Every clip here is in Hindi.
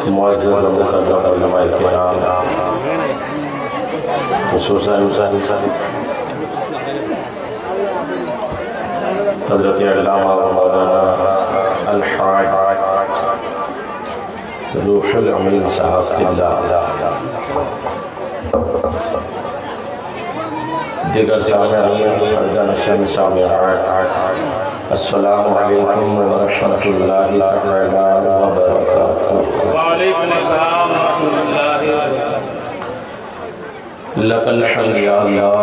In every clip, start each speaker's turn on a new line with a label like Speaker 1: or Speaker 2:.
Speaker 1: मुअज़्ज़ज़ व मुक़र्रम उलमाए किराम, खुसूसन हज़रत अल्लामा व मौलाना अल-हाज रूहुल अमीन साहब क़िबला, दिगर सामईन पर्दानशीन सामिआत, अस्सलामु अलैकुम व रहमतुल्लाहि तआला व बरकातुहू। व अलैकुम अस्सलाम व रहमतुल्लाहि व बरकातुहू। लकल हम्द या अल्लाह,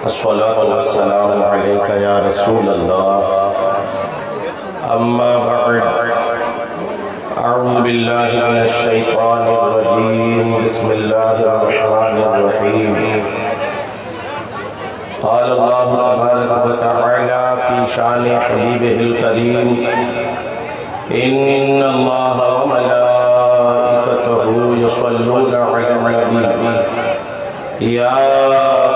Speaker 1: अस्सलातु वस्सलामु अलैका या रसूल अल्लाह, अम्मा बअद, अऊज़ु बिल्लाहि मिनश शैतानिर रजीम, बिस्मिल्लाहिर रहमानिर रहीम। क़ाल अल्लाहु तबारक व तआला फ़ी शानि हबीबिहिल करीम, इन्नल्लाहा व मलाइकतहु युसल्लूना अलन नबी, या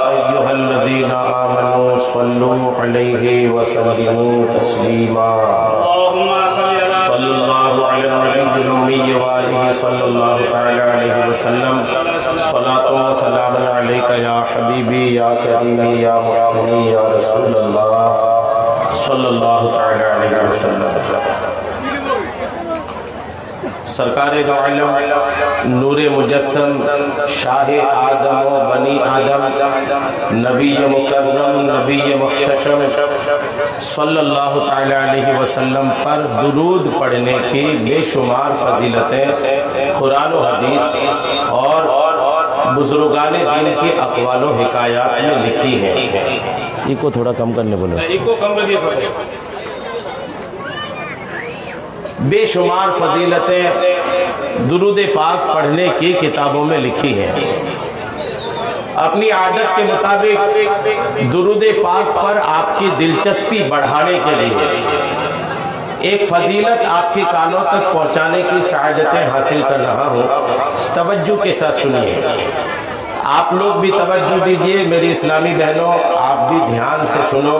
Speaker 1: अय्युहल्लज़ीना आमनू सल्लू अलैहि व सल्लिमू तस्लीमा। सल्लल्लाहु अला नबिय्यिल उम्मी व आलिहि सल्लल्लाहु तआला अलैहि व सल्लम। सलातो व सलाम अलैका या हबीबी या करीमी या मुहसिनी या रसूलल्लाह सल्लल्लाहु तआला अलैहि व सल्लम। सरकार दो आलम नूरे मुजस्सम शाह आदम व बनी आदम नबी मुकर्रम नबी मुहतशम सल्लल्लाहु तआला अलैहि वसल्लम पर दुरूद पढ़ने की बेशुमार फजीलतें कुरान व हदीस और बुजुर्गान दीन के अक़वाल व हिकायात में लिखी हैं। इको थोड़ा कम करने बोलो, इको कम कर दिया। बेशुमार फजीलतें दुरूद पाक पढ़ने की किताबों में लिखी हैं। अपनी आदत के मुताबिक दुरूद पाक पर आपकी दिलचस्पी बढ़ाने के लिए एक फजीलत आपके कानों तक पहुंचाने की सआदतें हासिल कर रहा हूं। तवज्जो के साथ सुनिए, आप लोग भी तवज्जो दीजिए। मेरी इस्लामी बहनों, आप भी ध्यान से सुनो।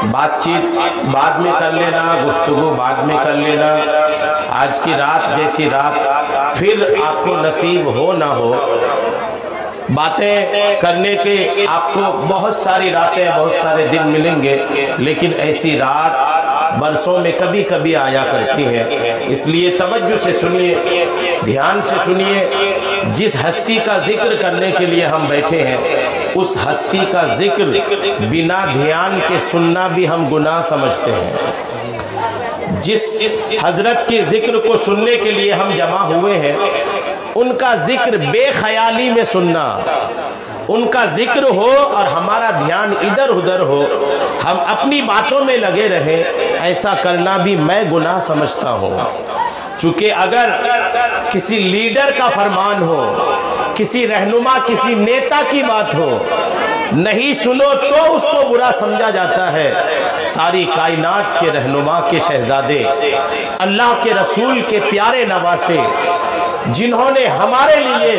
Speaker 1: बातचीत बाद में कर लेना, गुफ्तगू बाद में कर लेना। आज की रात जैसी रात फिर आपको नसीब हो ना हो। बातें करने के आपको बहुत सारी रातें, बहुत सारे दिन मिलेंगे, लेकिन ऐसी रात बरसों में कभी कभी आया करती है। इसलिए तवज्जो से सुनिए, ध्यान से सुनिए। जिस हस्ती का जिक्र करने के लिए हम बैठे हैं, उस हस्ती का जिक्र बिना ध्यान के सुनना भी हम गुनाह समझते हैं। जिस हजरत के जिक्र को सुनने के लिए हम जमा हुए हैं, उनका जिक्र बेख्याली में सुनना, उनका जिक्र हो और हमारा ध्यान इधर उधर हो, हम अपनी बातों में लगे रहें, ऐसा करना भी मैं गुनाह समझता हूँ। चूँकि अगर किसी लीडर का फरमान हो, किसी रहनुमा, किसी नेता की बात हो, नहीं सुनो तो उसको बुरा समझा जाता है। सारी कायनात के रहनुमा के शहजादे, अल्लाह के रसूल के प्यारे नवासे, जिन्होंने हमारे लिए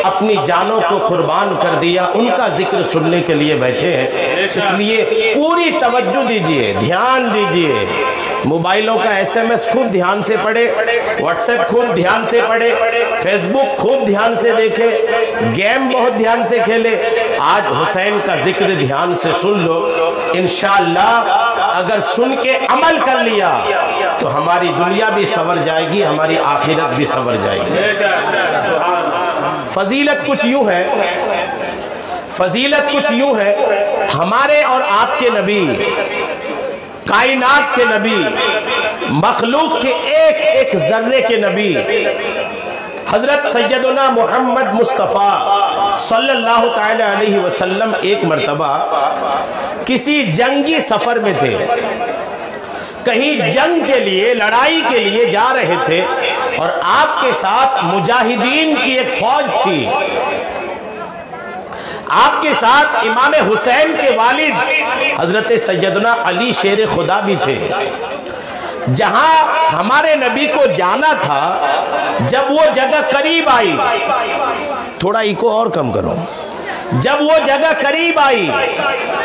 Speaker 1: अपनी जानों को कुर्बान कर दिया, उनका जिक्र सुनने के लिए बैठे हैं। इसलिए पूरी तवज्जो दीजिए, ध्यान दीजिए। मोबाइलों का SMS खूब ध्यान से पढ़े, व्हाट्सएप खूब ध्यान से पढ़े, फेसबुक खूब ध्यान से देखे, गेम बहुत ध्यान से खेले। आज हुसैन का जिक्र ध्यान से सुन लो। इंशाअल्लाह अगर सुन के अमल कर लिया तो हमारी दुनिया भी संवर जाएगी, हमारी आखिरत भी संवर जाएगी। फजीलत कुछ यूं है, फजीलत कुछ यूं है, हमारे और आपके नबी, कायनात के नबी, मखलूक के एक एक जर्रे के नबी हजरत सैयदना मोहम्मद मुस्तफ़ा सल्लल्लाहु ताला अलैहि वसल्लम एक मर्तबा किसी जंगी सफर में थे। कहीं जंग के लिए, लड़ाई के लिए जा रहे थे और आपके साथ मुजाहिदीन की एक फौज थी। आपके साथ इमाम हुसैन के वालिद हजरत सैयदना अली शेर खुदा भी थे। जहां हमारे नबी को जाना था, जब वो जगह करीब आई, थोड़ा इको और कम करो, जब वो जगह करीब आई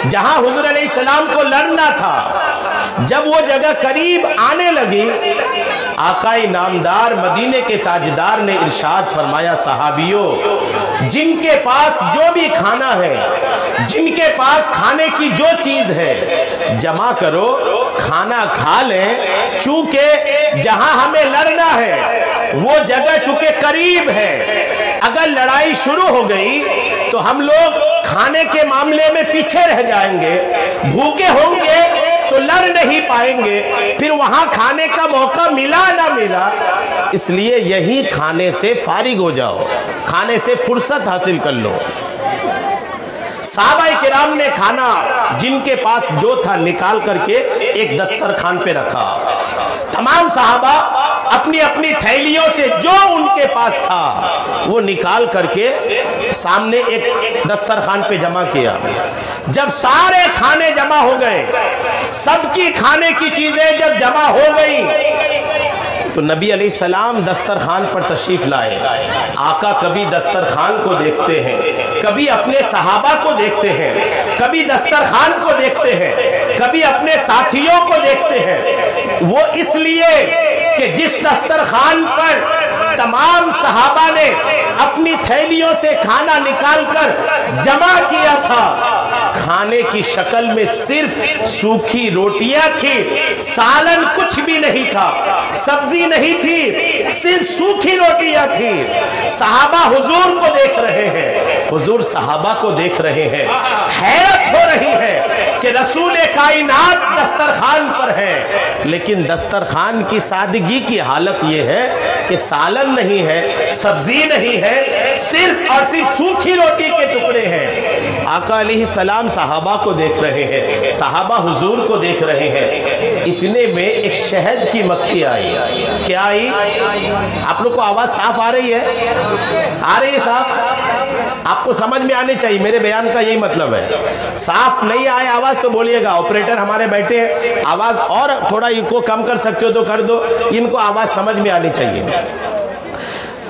Speaker 1: जहां हुजूर अलैहिस्सलाम को लड़ना था, जब वो जगह करीब आने लगी आकाई नामदार मदीने के ताजदार ने इरशाद फरमाया, सहाबियों, जिनके पास जो भी खाना है, जिनके पास खाने की जो चीज है, जमा करो, खाना खा लें। चूंकि जहां हमें लड़ना है वो जगह चूंकि करीब है, अगर लड़ाई शुरू हो गई तो हम लोग खाने के मामले में पीछे रह जाएंगे, भूखे होंगे तो लड़ नहीं पाएंगे, फिर वहां खाने का मौका मिला ना मिला, इसलिए यही खाने से फारिग हो जाओ, खाने से फुर्सत हासिल कर लो। सहाबाए किराम ने खाना जिनके पास जो था निकाल करके एक दस्तरखान पे रखा। तमाम सहाबा अपनी अपनी थैलियों से जो उनके पास था वो निकाल करके सामने एक दस्तरखान पे जमा किया। जब सारे खाने जमा हो गए, सबकी खाने की चीजें जब जमा हो गई, तो नबी अलैहिस्सलाम दस्तरखान पर तशरीफ लाए। आका कभी दस्तरखान को देखते हैं, कभी अपने सहाबा को देखते हैं, कभी दस्तरखान को देखते हैं, कभी अपने साथियों को देखते हैं। वो इसलिए कि जिस दस्तरखान पर तमाम सहाबा ने अपनी थैलियों से खाना निकालकर जमा किया था, खाने की शक्ल में सिर्फ सूखी रोटियां थी, सालन कुछ भी नहीं था, सब्जी नहीं थी, सिर्फ सूखी रोटियां थी। सहाबा हुजूर को देख रहे हैं, हुजूर सहाबा को देख रहे हैं। हैरत हो रही है कि रसूल कायनात दस्तरखान पर है, लेकिन दस्तरखान की सादगी की हालत यह है कि सालन नहीं है, सब्जी नहीं है, सिर्फ और सिर्फ सूखी रोटी के टुकड़े हैं। आका अलैहिस्सलाम सहाबा को देख रहे हैं, सहाबा हुजूर को देख रहे हैं। इतने में एक शहद की मक्खी आई। क्या आई? आप लोग को आवाज साफ आ रही है? आ रही है साफ? आपको समझ में आनी चाहिए, मेरे बयान का यही मतलब है। साफ नहीं आए आवाज तो बोलिएगा, ऑपरेटर हमारे बैठे हैं, आवाज और थोड़ा इनको कम कर सकते हो तो कर दो, इनको आवाज समझ में आनी चाहिए।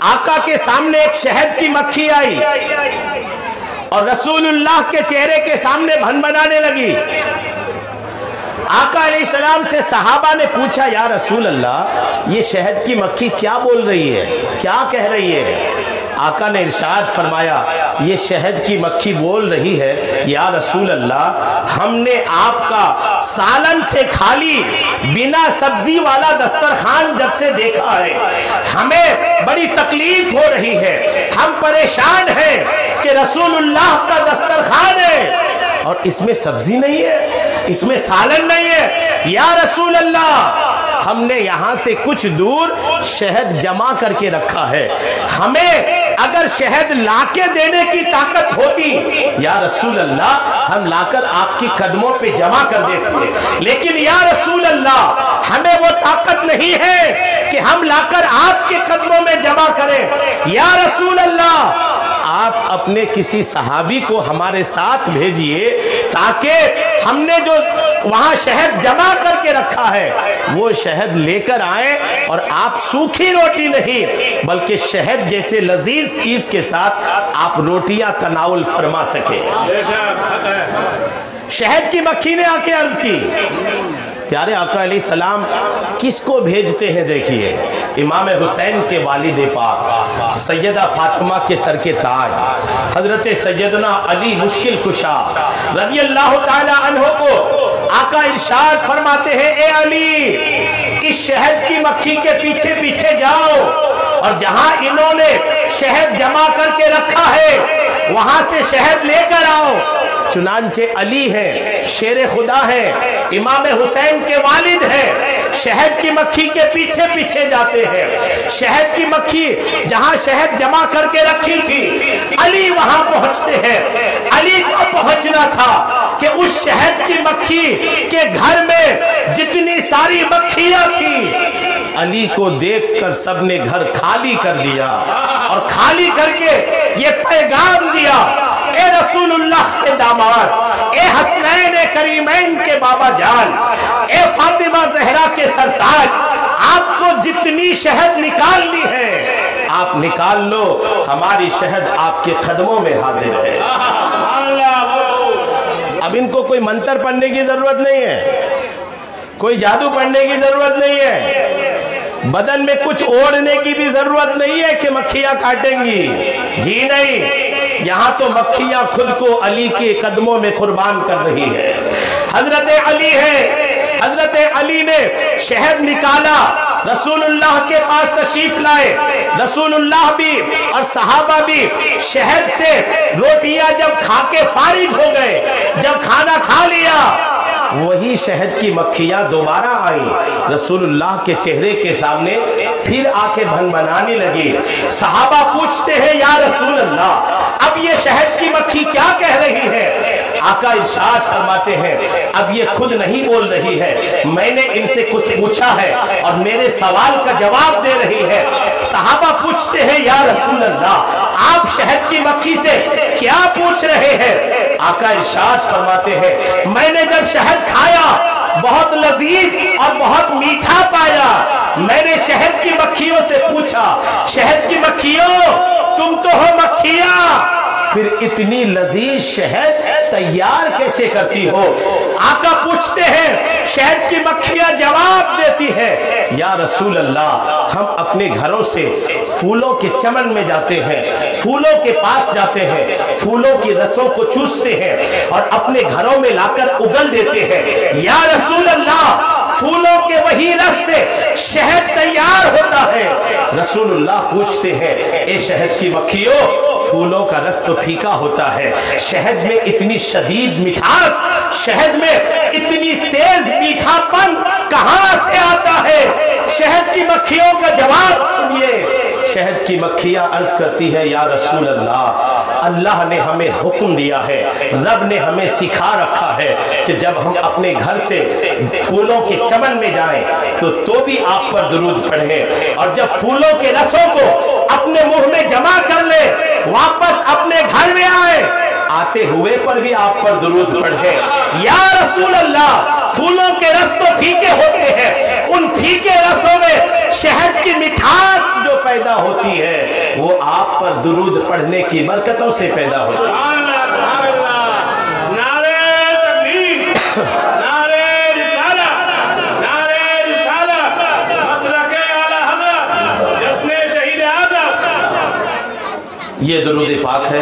Speaker 1: आका के सामने एक शहद की मक्खी आई और रसूलुल्लाह के चेहरे के सामने भनभनाने लगी। आका अलैहिस्सलाम से सहाबा ने पूछा, या रसूल अल्लाह, ये शहद की मक्खी क्या बोल रही है, क्या कह रही है? आका ने इरशाद फरमाया, ये शहद की मक्खी बोल रही है, या रसूल अल्लाह, हमने आपका सालन से खाली बिना सब्जी वाला दस्तरखान जब से देखा है, हमें बड़ी तकलीफ हो रही है, हम परेशान हैं कि रसूलुल्लाह का दस्तरखान है और इसमें सब्जी नहीं है, इसमें सालन नहीं है। या रसूल अल्लाह, हमने यहां से कुछ दूर शहद जमा करके रखा है, हमें अगर शहद लाके देने की ताकत होती, या रसूल अल्लाह, हम लाकर आपके कदमों पे जमा कर देते, लेकिन या रसूल अल्लाह, हमें वो ताकत नहीं है कि हम लाकर आपके कदमों में जमा करें। या रसूल अल्लाह, आप अपने किसी सहाबी को हमारे साथ भेजिए ताकि हमने जो वहां शहद जमा करके रखा है वो शहद लेकर आए और आप सूखी रोटी नहीं बल्कि शहद जैसे लजीज चीज के साथ आप रोटियां तनाउल फरमा सके। शहद की मक्खी ने आके अर्ज की, प्यारे आका अलैहिस्सलाम किसको भेजते हैं? देखिए, इमाम हुसैन के वालिद पाक सैयदा फातिमा के सर के ताज हजरत सैयदना अली मुश्किल कुशा रज़ियल्लाहु ताला अन्हु को आका इरशाद फरमाते हैं, ए अली, इस शहद की मक्खी के पीछे पीछे जाओ और जहां इन्होंने शहद जमा करके रखा है वहां से शहद लेकर आओ। चुनांचे अली है, शेर खुदा है, इमाम हुसैन के वालिद है, शहद की मक्खी के पीछे पीछे जाते हैं। शहद की मक्खी जहां शहद जमा करके रखी थी, अली वहां पहुंचते हैं। अली को पहुंचना था कि उस शहद की मक्खी के घर में जितनी सारी मक्खियां थी, अली को देखकर सबने घर खाली कर दिया और खाली करके ये पैगाम दिया, ए रसूलुल्लाह के दामाद, ए हसनैन करीमैन के बाबा जान, ए फातिमा ज़हरा के सरताज, आपको जितनी शहद निकालनी है आप निकाल लो, हमारी शहद आपके कदमों में हाजिर है। अब इनको कोई मंत्र पढ़ने की जरूरत नहीं है, कोई जादू पढ़ने की जरूरत नहीं है, बदन में कुछ ओढ़ने की भी जरूरत नहीं है कि मक्खियां काटेंगी, जी नहीं, यहां तो मक्खियां खुद को अली के कदमों में कुर्बान कर रही है। हजरत अली है, हजरत अली ने शहद निकाला, रसूलुल्लाह के पास तशरीफ लाए, रसूलुल्लाह भी और सहाबा भी शहद से रोटियां जब खा के फारिग हो गए, जब खाना खा लिया, वही शहद की मक्खियां दोबारा आई रसूलुल्लाह के चेहरे के सामने, फिर आके भनभनाने लगी। सहाबा पूछते हैं या रसूलुल्लाह अब ये शहद की मक्खी क्या कह रही है? आका इरशाद फरमाते हैं अब ये खुद नहीं बोल रही है, मैंने इनसे कुछ पूछा है और मेरे सवाल का जवाब दे रही है। सहाबा पूछते हैं या रसूलल्लाह आप शहद की मक्खी से क्या पूछ रहे हैं? आका इरशाद फरमाते हैं मैंने जब शहद खाया बहुत लजीज और बहुत मीठा पाया, मैंने शहद की मक्खियों से पूछा, शहद की मक्खियों तुम तो हो मक्खियां, फिर इतनी लजीज शहद तैयार कैसे करती हो? आका पूछते हैं, शहद की मक्खियां जवाब देती है या रसूल अल्लाह हम अपने घरों से फूलों के चमन में जाते हैं, फूलों के पास जाते हैं, फूलों की रसों को चूसते हैं और अपने घरों में लाकर उगल देते हैं। या रसूल अल्लाह फूलों के वही रस से शहद तैयार होता है। रसूलुल्लाह पूछते हैं ए शहद की मक्खियों फूलों का रस तो फीका होता है, शहद में इतनी शदीद मिठास, शहद में इतनी तेज मीठापन कहां से आता है? शहद की मक्खियों का जवाब सुनिए। शहद की मक्खियां अर्ज करती है या रसूल अल्लाह अल्लाह ने हमें हुक्म दिया है, रब ने हमें सिखा रखा है कि जब हम अपने घर से फूलों के चमन में जाएं तो भी आप पर दुरूद पढ़ें, और जब फूलों के रसों को अपने मुंह में जमा कर ले, वापस अपने घर में आए, आते हुए पर भी आप पर दुरूद पढ़े। या रसूल अल्लाह फूलों के रस तो फीके होते हैं, उन फीके रसों में शहद की मिठास जो पैदा होती है वो आप पर दुरूद पढ़ने की बरकतों से पैदा होती है। ये दुरूद पाक है,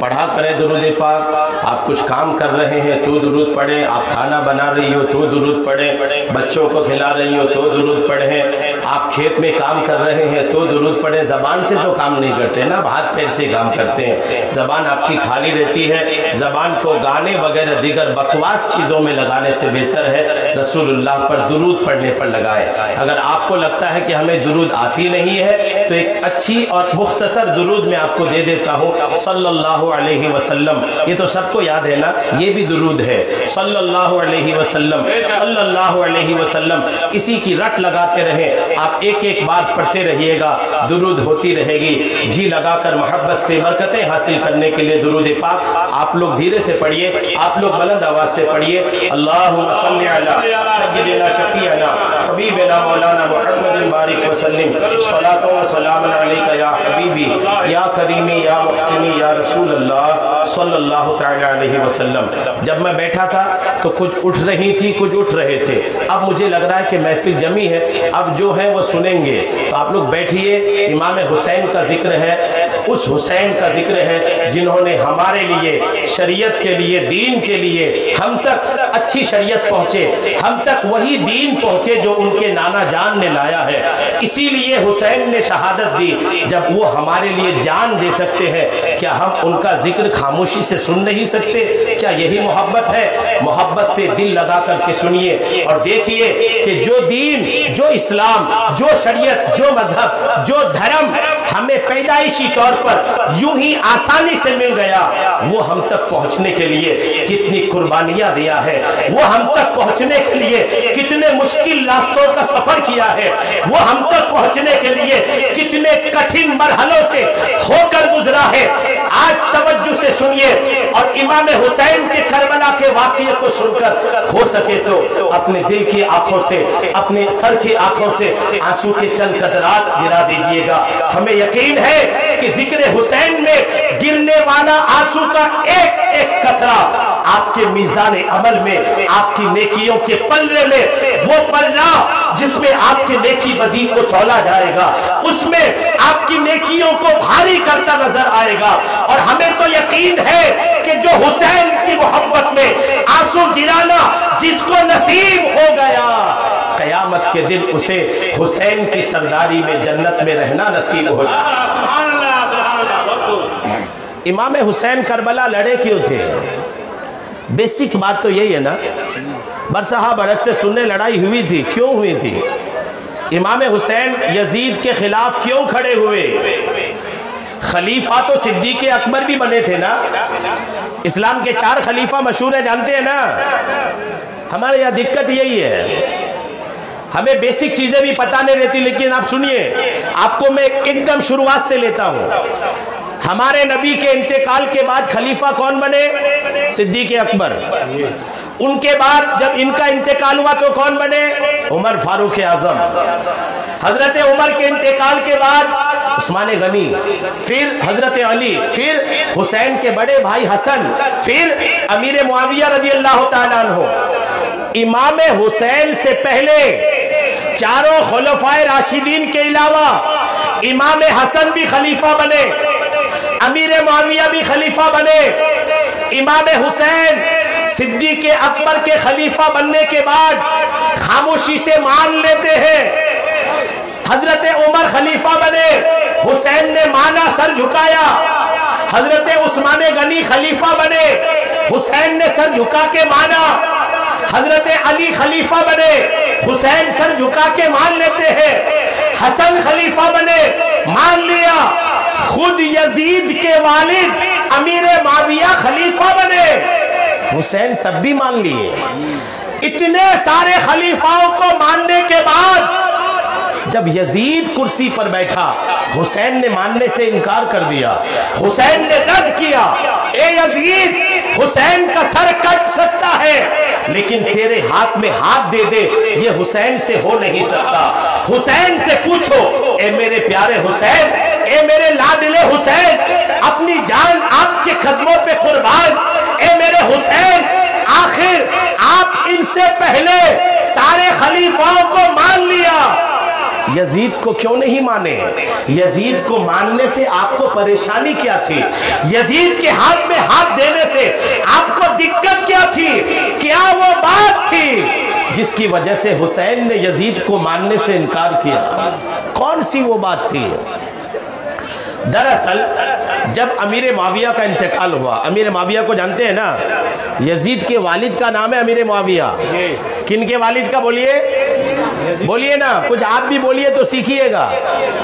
Speaker 1: पढ़ा करें दुरूद पाक। आप कुछ काम कर रहे हैं तो दुरूद पढ़ें, आप खाना बना रही हो तो दुरूद पढ़ें, बच्चों को खिला रही हो तो दुरूद पढ़ें, आप खेत में काम कर रहे हैं तो दुरूद पढ़ें। ज़बान से तो काम नहीं करते ना, हाथ पैर से काम करते हैं, ज़बान आपकी खाली रहती है। ज़बान को गाने वगैरह दीगर बकवास चीज़ों में लगाने से बेहतर है रसूलुल्लाह पर दुरूद पढ़ने पर लगाएं। अगर आपको लगता है कि हमें दुरूद आती नहीं है तो एक अच्छी और मुख्तसर दुरूद में आपको दे देता हूँ, सल्लल्लाहु अलैहि वसल्लम। ये तो सबको याद है ना, ये भी दुरूद है, सल्लल्लाहु अलैहि वसल्लम, सल्लल्लाहु अलैहि वसल्लम। इसी की रट लगाते रहे, आप एक एक बार पढ़ते रहिएगा, दुरूद होती रहेगी। जी लगाकर मोहब्बत से बरकतें हासिल करने के लिए दुरूद पाक आप लोग धीरे से पढ़िए, आप लोग बुलंद आवाज से पढ़िए। अल्लाहुम्मा सल्ली अला सय्यिदिना शफीअना हबीबना मौलाना मुहम्मदिन बारिक वसल्लिम, सलातो व सलामुन अलैका या हबीबी या करीमी या मुहसिनी या रसूल अल्लाह सल्लल्लाहु तआला अलैहि वसल्लम। जब मैं बैठा था तो कुछ उठ रही थी, कुछ उठ रहे थे। अब मुझे लग रहा है कि महफिल जमी है, अब जो है वो सुनेंगे, तो आप लोग बैठिए। इमाम हुसैन का जिक्र है, उस हुसैन का जिक्र है जिन्होंने हमारे लिए, शरीयत के लिए, दीन के लिए, हम तक अच्छी शरीयत पहुंचे, हम तक वही दीन पहुंचे जो उनके नाना जान ने लाया है। इसीलिए हुसैन ने शहादत दी। जब वो हमारे लिए जान दे सकते हैं, क्या हम उनका जिक्र खामोशी से सुन नहीं सकते? क्या यही मोहब्बत है? मोहब्बत से दिल लगा करके सुनिए और देखिए कि जो दीन, जो इस्लाम, जो शरीयत, जो मजहब, जो धर्म हमें पैदाइशी तौर पर यूं ही आसानी से मिल गया, वो हम तक पहुंचने के लिए कितनी कुर्बानियां दिया है, वो हम तक पहुंचने के लिए कितने मुश्किल रास्तों का सफर किया है, वो हम तक पहुंचने के लिए कितने कठिन मरहलों से होकर गुजरा है। आज तवज्जो से सुनिए और इमाम हुसैन के करबला के वाक़ये को सुनकर हो सके तो अपने दिल की आंखों से, अपने सर की आंखों से आंसू के चंद कतरात गिरा दीजिएगा। हमें यकीन है कि जिक्र हुसैन में गिरने वाला आंसू का एक एक कतरा आपके मीज़ान अमल में, आपकी नेकियों के पल्ले में, वो पल्ला जिसमें आपके नेकी बदी को तौला जाएगा, उसमें आपकी नेकियों को भारी करता नजर आएगा। और हमें तो यकीन है कि जो हुसैन की मोहब्बत में आंसू गिराना जिसको नसीब हो गया, कयामत के दिन उसे हुसैन की सरदारी में जन्नत में रहना नसीब होगा। इमाम हुसैन करबला लड़े क्यों थे? बेसिक बात तो यही है ना, बरसहा बरस से सुनने लड़ाई हुई थी, क्यों हुई थी? इमाम हुसैन यजीद के खिलाफ क्यों खड़े हुए? खलीफा तो सिद्दीक अकबर भी बने थे ना, इस्लाम के 4 खलीफा मशहूर है, जानते हैं ना। हमारे यहाँ दिक्कत यही है, हमें बेसिक चीजें भी पता नहीं रहती। लेकिन आप सुनिए, आपको मैं एकदम शुरुआत से लेता हूं। हमारे नबी के इंतकाल के बाद खलीफा कौन बने? सिद्दीक अकबर। उनके बाद जब इनका इंतकाल हुआ तो कौन बने? उमर फारूक आजम। हजरत उमर के इंतकाल के बाद उस्मान गनी, फिर हजरत अली, फिर हुसैन के बड़े भाई हसन, फिर अमीर मुआविया रजी अल्लाह ताला अन्हु। इमाम हुसैन से पहले चारों खुलफाए राशिदीन के अलावा इमाम हसन भी खलीफा बने, अमीर मुआविया भी खलीफा बने। इमाम हुसैन सिद्दीक अकबर के खलीफा बनने के बाद खामोशी से मान लेते हैं। हजरत उमर खलीफा बने, हुसैन ने माना, सर झुकाया। हजरत उस्मान गनी खलीफा बने, हुसैन ने सर झुका के माना। हजरत अली खलीफा बने, हुसैन सर झुका के मान लेते हैं। हसन खलीफा बने, मान लिया। खुद यजीद के वालिद अमीर मुआविया खलीफा बने, हुसैन तब भी मान लिए। इतने सारे खलीफाओं को मानने के बाद जब यजीद कुर्सी पर बैठा, हुसैन ने मानने से इनकार कर दिया। हुसैन ने रद्द किया, ए यजीद, हुसैन का सर कट सकता है लेकिन तेरे हाथ में हाथ दे दे, ये हुसैन से हो नहीं सकता। हुसैन से पूछो, ए मेरे प्यारे हुसैन, ए मेरे लाडले हुसैन, अपनी जान आपके कदमों पे कुर्बान, ए मेरे हुसैन, आखिर आप इनसे पहले सारे खलीफाओं को मान लिया, यजीद को क्यों नहीं माने? यजीद को मानने से आपको परेशानी क्या थी? यजीद के हाथ में हाथ देने से आपको दिक्कत क्या थी? क्या वो बात थी जिसकी वजह से हुसैन ने यजीद को मानने से इनकार किया? कौन सी वो बात थी? दरअसल जब अमीर मुआविया का इंतकाल हुआ, अमीर मुआविया को जानते हैं ना, यजीद के वालिद का नाम है अमीर मुआविया। किन के वालिद का? बोलिए ना, कुछ आप भी बोलिए तो सीखिएगा।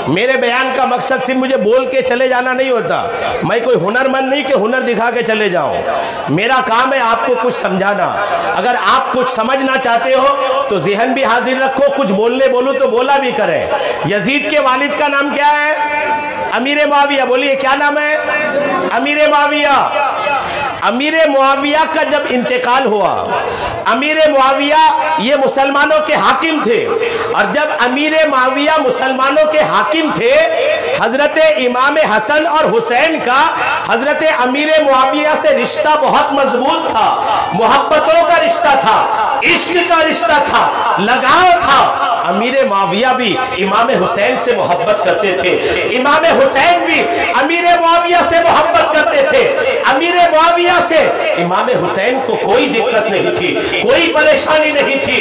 Speaker 1: मेरे बयान का मकसद सिर्फ मुझे बोल के चले जाना नहीं होता, मैं कोई हुनरमंद नहीं कि हुनर दिखा के चले जाऊं। मेरा काम है आपको कुछ समझाना। अगर आप कुछ समझना चाहते हो तो ज़हन भी हाजिर रखो, कुछ बोलने बोलूं तो बोला भी करें। यजीद के वालिद का नाम क्या है? अमीर मुआविया। बोलिए क्या नाम है? अमीर मुआविया। अमीर मुआविया का जब इंतकाल हुआ, अमीर मुआविया ये मुसलमानों के हाकिम थे, और जब अमीर मुआविया मुसलमानों के हाकिम थे, हजरत इमाम हसन और हुसैन का हजरत अमीर मुआविया से रिश्ता बहुत मजबूत था, मोहब्बतों का रिश्ता था, इश्क का रिश्ता था, लगाव था। अमीर मुआविया भी इमाम हुसैन से मोहब्बत करते थे, इमाम हुसैन भी अमीर मुआविया से मोहब्बत करते थे। अमीर मुआविया से इमाम हुसैन को कोई दिक्कत नहीं थी, कोई परेशानी नहीं थी।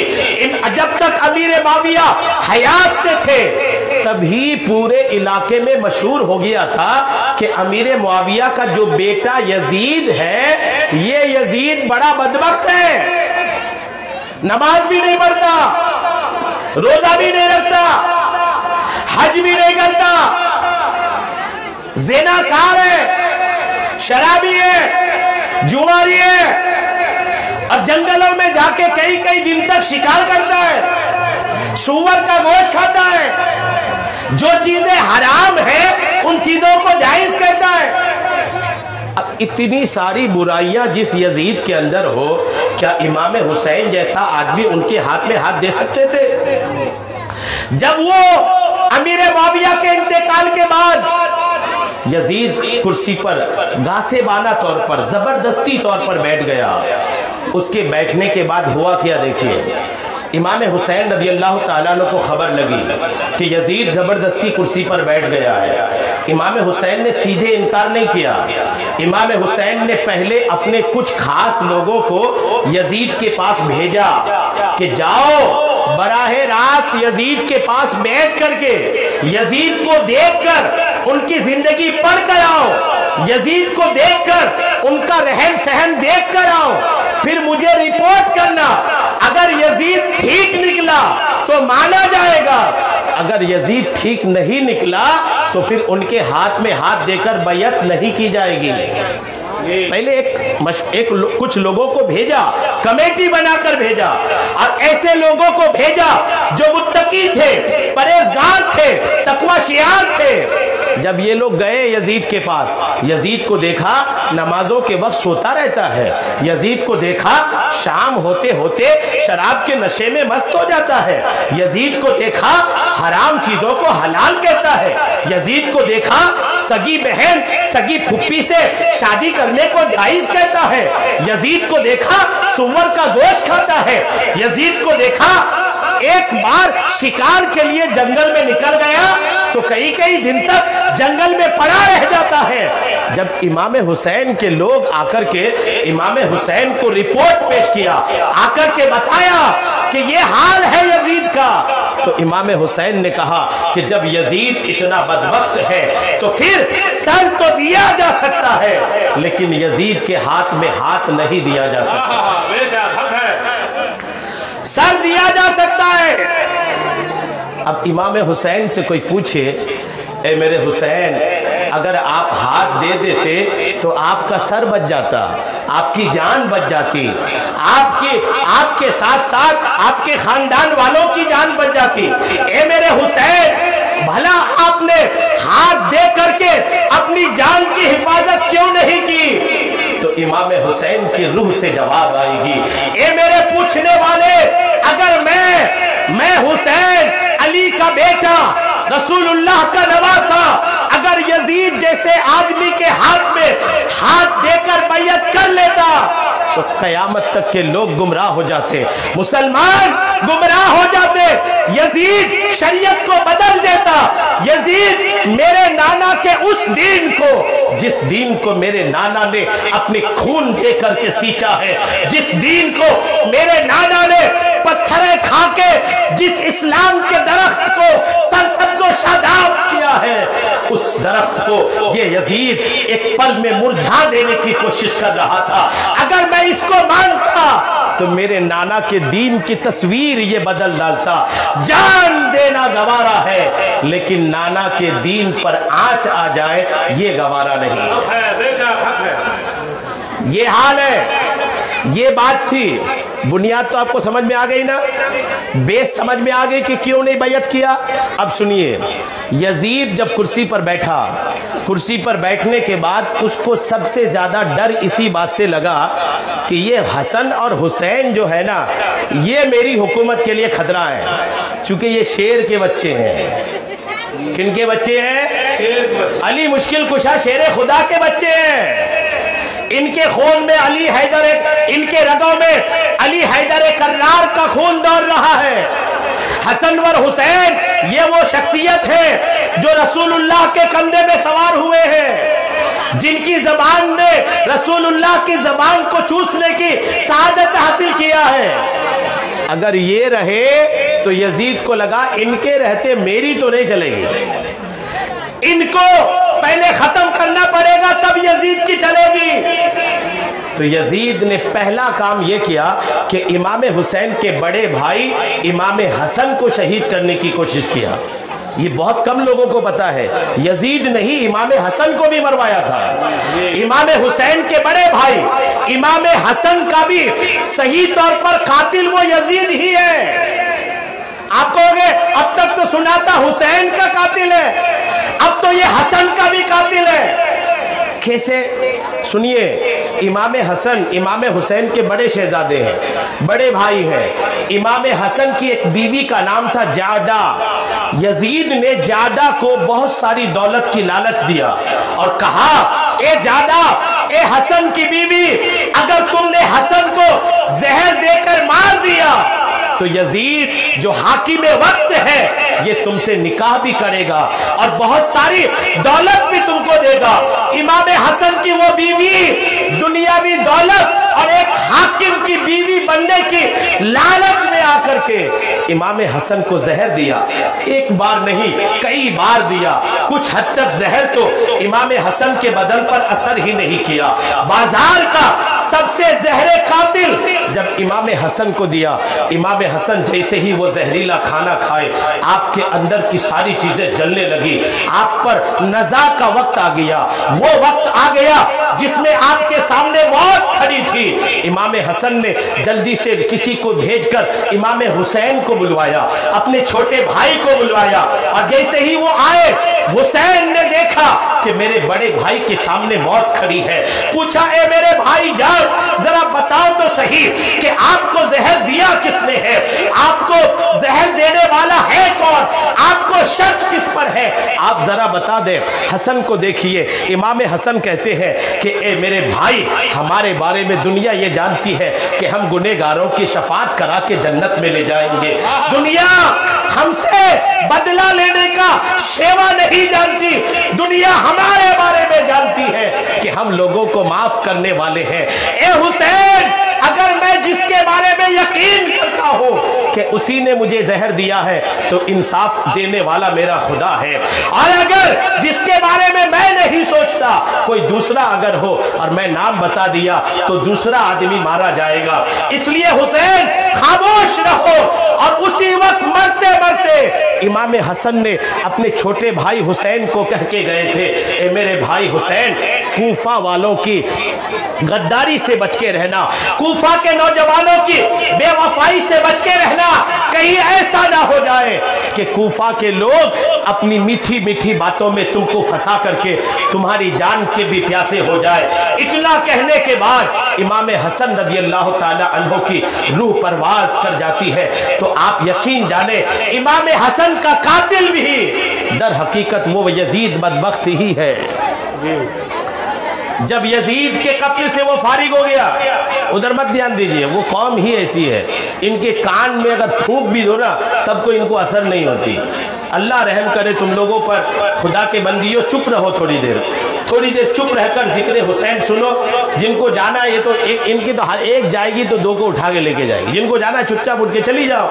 Speaker 1: जब तक अमीर मुआविया हयात से थे तभी पूरे इलाके में मशहूर हो गया था कि अमीर मुआविया का जो बेटा यजीद है, ये यजीद बड़ा बदबख्त है, नमाज भी नहीं पढ़ता, रोजा भी नहीं रखता, हज भी नहीं करता, ज़िनाकार है, शराबी है, जुआरी है, और जंगलों में जाके कई कई दिन तक शिकार करता है, सूअर का गोश्त खाता है, जो चीजें हराम है उन चीजों को जायज करता है। अब इतनी सारी बुराइयां जिस यजीद के अंदर हो, क्या इमाम हुसैन जैसा आदमी उनके हाथ में हाथ दे सकते थे? जब वो अमीर मुआविया के इंतकाल के बाद यजीद कुर्सी पर गासेबाना तौर पर, जबरदस्ती तौर पर बैठ गया। उसके बैठने के बाद हुआ क्या देखिए, इमाम हुसैन रज़ी अल्लाह ताला अन्हु को खबर लगी कि यजीद ज़बरदस्ती कुर्सी पर बैठ गया है। इमाम हुसैन ने सीधे इनकार नहीं किया। इमाम हुसैन ने पहले अपने कुछ खास लोगों को यजीद के पास भेजा कि जाओ बराहे रास्त यजीद के पास बैठ करके यजीद को देखकर उनकी जिंदगी पढ़ कर आओ, यजीद को देखकर उनका रहन सहन देख कर आओ, फिर मुझे रिपोर्ट करना। अगर यजीद ठीक निकला तो माना जाएगा, अगर यजीद ठीक नहीं निकला तो फिर उनके हाथ में हाथ देकर बैयत नहीं की जाएगी। पहले कुछ लोगों को भेजा, कमेटी बनाकर भेजा, और ऐसे लोगों को भेजा जो मुत्तकी थे, परहेजगार थे, तकवाशियार थे। जब ये लोग गए यजीद के पास, यजीद को देखा नमाजों के वक्त सोता रहता है, यजीद को देखा शाम होते होते शराब के नशे में मस्त हो जाता है, यजीद को देखा हराम चीजों को हलाल कहता है, यजीद को देखा सगी बहन सगी फुप्पी से शादी करने को जायज कहता है, यजीद को देखा सुअर का गोश्त खाता है, यजीद को देखा एक बार शिकार के लिए जंगल में निकल गया तो कई दिन तक जंगल में पड़ा रह जाता है। जब इमाम हुसैन के लोग आकर के इमाम हुसैन को रिपोर्ट पेश किया, आकर के बताया कि ये हाल है यजीद का, तो इमाम हुसैन ने कहा कि जब यजीद इतना बदबख्त है तो फिर सर तो दिया जा सकता है, लेकिन यजीद के हाथ में हाथ नहीं दिया जा सकता। सर दिया जा सकता है। अब इमाम हुसैन से कोई पूछे, ए मेरे हुसैन, अगर आप हाथ दे देते तो आपका सर बच जाता, आपकी जान बच जाती, आपके साथ साथ आपके खानदान वालों की जान बच जाती। ए मेरे हुसैन, भला आपने हाथ दे करके अपनी जान की हिफाजत क्यों नहीं की? तो इमाम हुसैन की रूह से जवाब आएगी, ए मेरे पूछने वाले, अगर मैं हुसैन अली का बेटा, रसूलुल्लाह का नवासा, अगर यजीद जैसे आदमी के हाथ में हाथ देकर बैयत कर लेता तो कयामत तक के लोग गुमराह हो जाते, मुसलमान गुमराह हो जाते, यजीद शरीयत को बदल देता, यजीद मेरे नाना के उस दीन को, जिस दीन को मेरे नाना ने अपने खून दे करके सींचा है, जिस दीन को मेरे नाना ने पत्थरें खा के जिस इस्लाम के दरख्त को सरसब्ज़ो शादाब किया है, उस दरख्त को ये यजीद एक पल में मुरझा देने की कोशिश कर रहा था। अगर मैं इसको मानता तो मेरे नाना के दीन की तस्वीर ये बदल डालता। जान देना गवारा है, लेकिन नाना के दीन पर आंच आ जाए ये गवारा नहीं। ये हाल है, ये बात थी। बुनियाद तो आपको समझ में आ गई ना, बेस समझ में आ गई कि क्यों नहीं बैयत किया। अब सुनिए, यजीद जब कुर्सी पर बैठा, कुर्सी पर बैठने के बाद उसको सबसे ज्यादा डर इसी बात से लगा कि ये हसन और हुसैन जो है ना, ये मेरी हुकूमत के लिए खतरा है, चूंकि ये शेर के बच्चे हैं। किनके बच्चे हैं? अली मुश्किल कुशा शेर खुदा के बच्चे हैं। इनके खून में अली हैदर, इनके रगों में अली हैदर कर्रार का खून दौड़ रहा है। हसन व हुसैन ये वो शख्सियत है जो रसूलुल्लाह के कंधे में सवार हुए हैं, जिनकी जबान ने रसूलुल्लाह की जबान को चूसने की सआदत हासिल किया है। अगर ये रहे तो यजीद को लगा इनके रहते मेरी तो नहीं चलेगी, इनको पहले खत्म करना पड़ेगा तब यजीद की चलेगी। तो यजीद ने पहला काम यह किया कि इमाम हुसैन के बड़े भाई इमाम हसन को शहीद करने की कोशिश किया। ये बहुत कम लोगों को पता है, यजीद ने ही इमाम हसन को भी मरवाया था। इमाम हुसैन के बड़े भाई इमाम हसन का भी सही तौर पर कातिल वो यजीद ही है। आप कहोगे अब तक तो सुना था हुसैन का कातिल है, अब तो ये हसन का भी कातिल है। देखे से सुनिए, इमाम हसन इमाम हुसैन के बड़े शहजादे हैं, बड़े भाई हैं। इमाम हसन की एक बीवी का नाम था जादा। यजीद ने जादा को बहुत सारी दौलत की लालच दिया और कहा, ए जादा, ए हसन की बीवी, अगर तुमने हसन को जहर देकर मार दिया तो यजीद जो हाकिम वक्त है ये तुमसे निकाह भी करेगा और बहुत सारी दौलत भी तुमको देगा। इमाम हसन की वो बीवी दुनियावी दौलत और एक हाकिम की बीवी बनने की लालच में आकर के इमाम हसन को जहर दिया। एक बार नहीं, कई बार दिया। कुछ हद तक जहर तो इमाम हसन के बदन पर असर ही नहीं किया। बाजार का सबसे जहरे कातिल जब इमाम हसन को दिया, इमाम हसन जैसे ही वो जहरीला खाना खाए, आपके अंदर की सारी चीजें जलने लगी। आप पर नज़ा का वक्त आ गया। वो वक्त आ गया जिसमें आपके सामने मौत खड़ी थी। इमाम हसन ने जल्दी से किसी को भेजकर इमाम हुसैन को बुलवाया, अपने छोटे भाई को बुलवाया। और जैसे ही वो आए, हुसैन ने देखा कि मेरे बड़े भाई के सामने मौत खड़ी है। पूछा, ए मेरे भाई जान, जरा बताओ तो सही कि आपको जहर दिया किसने है? आपको जहर देने वाला है कौन? आपको शक किस पर है? आप जरा बता दें। हसन को देखिए, इमाम हसन कहते हैं कि ए मेरे भाई, हमारे बारे में दुनिया ये जानती है कि हम गुनहगारों की शफाअत करा के जन्नत में ले जाएंगे। दुनिया हमसे बदला लेने का शेवा नहीं जानती। दुनिया हमारे बारे में जानती है कि हम लोगों को माफ करने वाले हैं। ए हुसैन, अगर मैं जिसके बारे में यकीन करता हूं कि उसी ने मुझे जहर दिया है तो इंसाफ देने वाला मेरा खुदा है, और अगर जिसके बारे में मैं नहीं सोचता कोई दूसरा अगर हो और मैं नाम बता दिया तो दूसरा आदमी मारा जाएगा। इसलिए हुसैन खामोश रहो। और उसी वक्त मरते मरते इमाम हसन ने अपने छोटे भाई हुसैन को कह के गए थे, ए मेरे भाई हुसैन, कूफा वालों की गद्दारी से बच के रहना, कूफा के नौजवानों की बेवफाई से बच के रहना। कहीं ऐसा ना हो जाए कि कूफा के लोग अपनी मीठी मीठी बातों में तुमको फंसा करके तुम्हारी जान के भी प्यासे हो जाए। इतना कहने के बाद इमाम हसन रज़ी अल्लाह ताला अन्हो की रूह परवाज कर जाती है। तो आप यकीन जाने, इमाम हसन का कातिल भी दर हकीकत वो यजीद बदबख्त ही है। जब यजीद के कत्ल से वो फारिग हो गया, उधर मत ध्यान दीजिए, वो कौम ही ऐसी है, इनके कान में अगर फूंक भी दो ना तब कोई इनको असर नहीं होती। अल्लाह रहम करे तुम लोगों पर। खुदा के बंदियों, चुप रहो थोड़ी देर चुप रहकर जिक्र हुसैन सुनो। जिनको जाना है, ये तो इनकी तो एक जाएगी तो दो को उठा के लेके जाएगी। जिनको जाना है चुपचाप उठ के चली जाओ,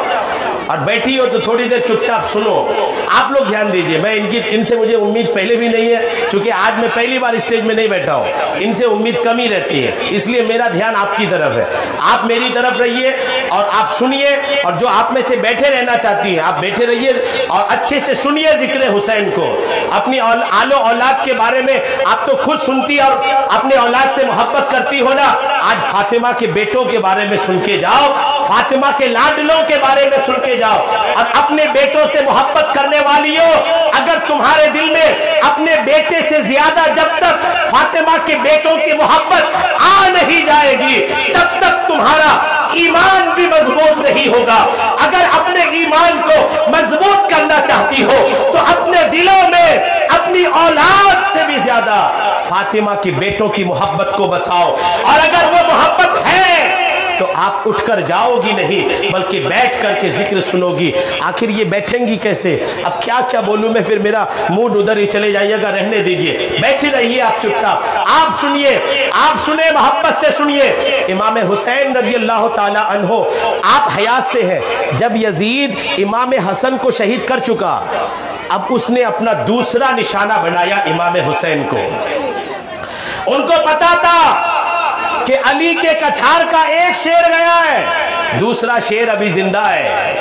Speaker 1: और बैठी हो तो थोड़ी देर चुपचाप सुनो। आप लोग ध्यान दीजिए, मैं इनसे मुझे उम्मीद पहले भी नहीं है, क्योंकि आज मैं पहली बार स्टेज में नहीं बैठा हूँ। इनसे उम्मीद कम ही रहती है, इसलिए मेरा ध्यान आपकी तरफ है। आप मेरी तरफ रहिए और आप सुनिए, और जो आप में से बैठे रहना चाहती हैं आप बैठे रहिए और अच्छे से सुनिए जिक्र हुसैन को। अपनी आलो औलाद के बारे में आप तो खुद सुनती और अपने औलाद से मोहब्बत करती हो ना। आज फातिमा के बेटों के बारे में सुन के जाओ, फातिमा के लाडलों के बारे में सुन के जाओ। और अपने बेटों से मोहब्बत करने वालियों, अगर तुम्हारे दिल में अपने बेटे से ज्यादा जब तक फातिमा के बेटों की मोहब्बत आ नहीं जाएगी तब तक तुम्हारा ईमान भी मजबूत नहीं होगा। अगर अपने ईमान को मजबूत करना चाहती हो तो अपने दिलों में अपनी औलाद से भी ज्यादा फातिमा के बेटों की मोहब्बत को बसाओ। और अगर वो मोहब्बत है तो आप उठकर जाओगी नहीं, बल्कि बैठ करके जिक्र सुनोगी। आखिर ये बैठेंगी कैसे? अब क्या क्या बोलूं मैं, फिर मेरा मूड उधर ही चले जाइएगा। रहने दीजिए, बैठे रहिए आप चुपचाप। आप सुनिए, आप सुने, मोहब्बत से सुनिए। इमाम हुसैन रज़ी अल्लाह ताला अन्हो, आप हयात से हैं। जब यजीद इमाम हसन को शहीद कर चुका, अब उसने अपना दूसरा निशाना बनाया इमाम हुसैन को। उनको पता था कि अली के कछार का एक शेर गया है, दूसरा शेर अभी जिंदा है,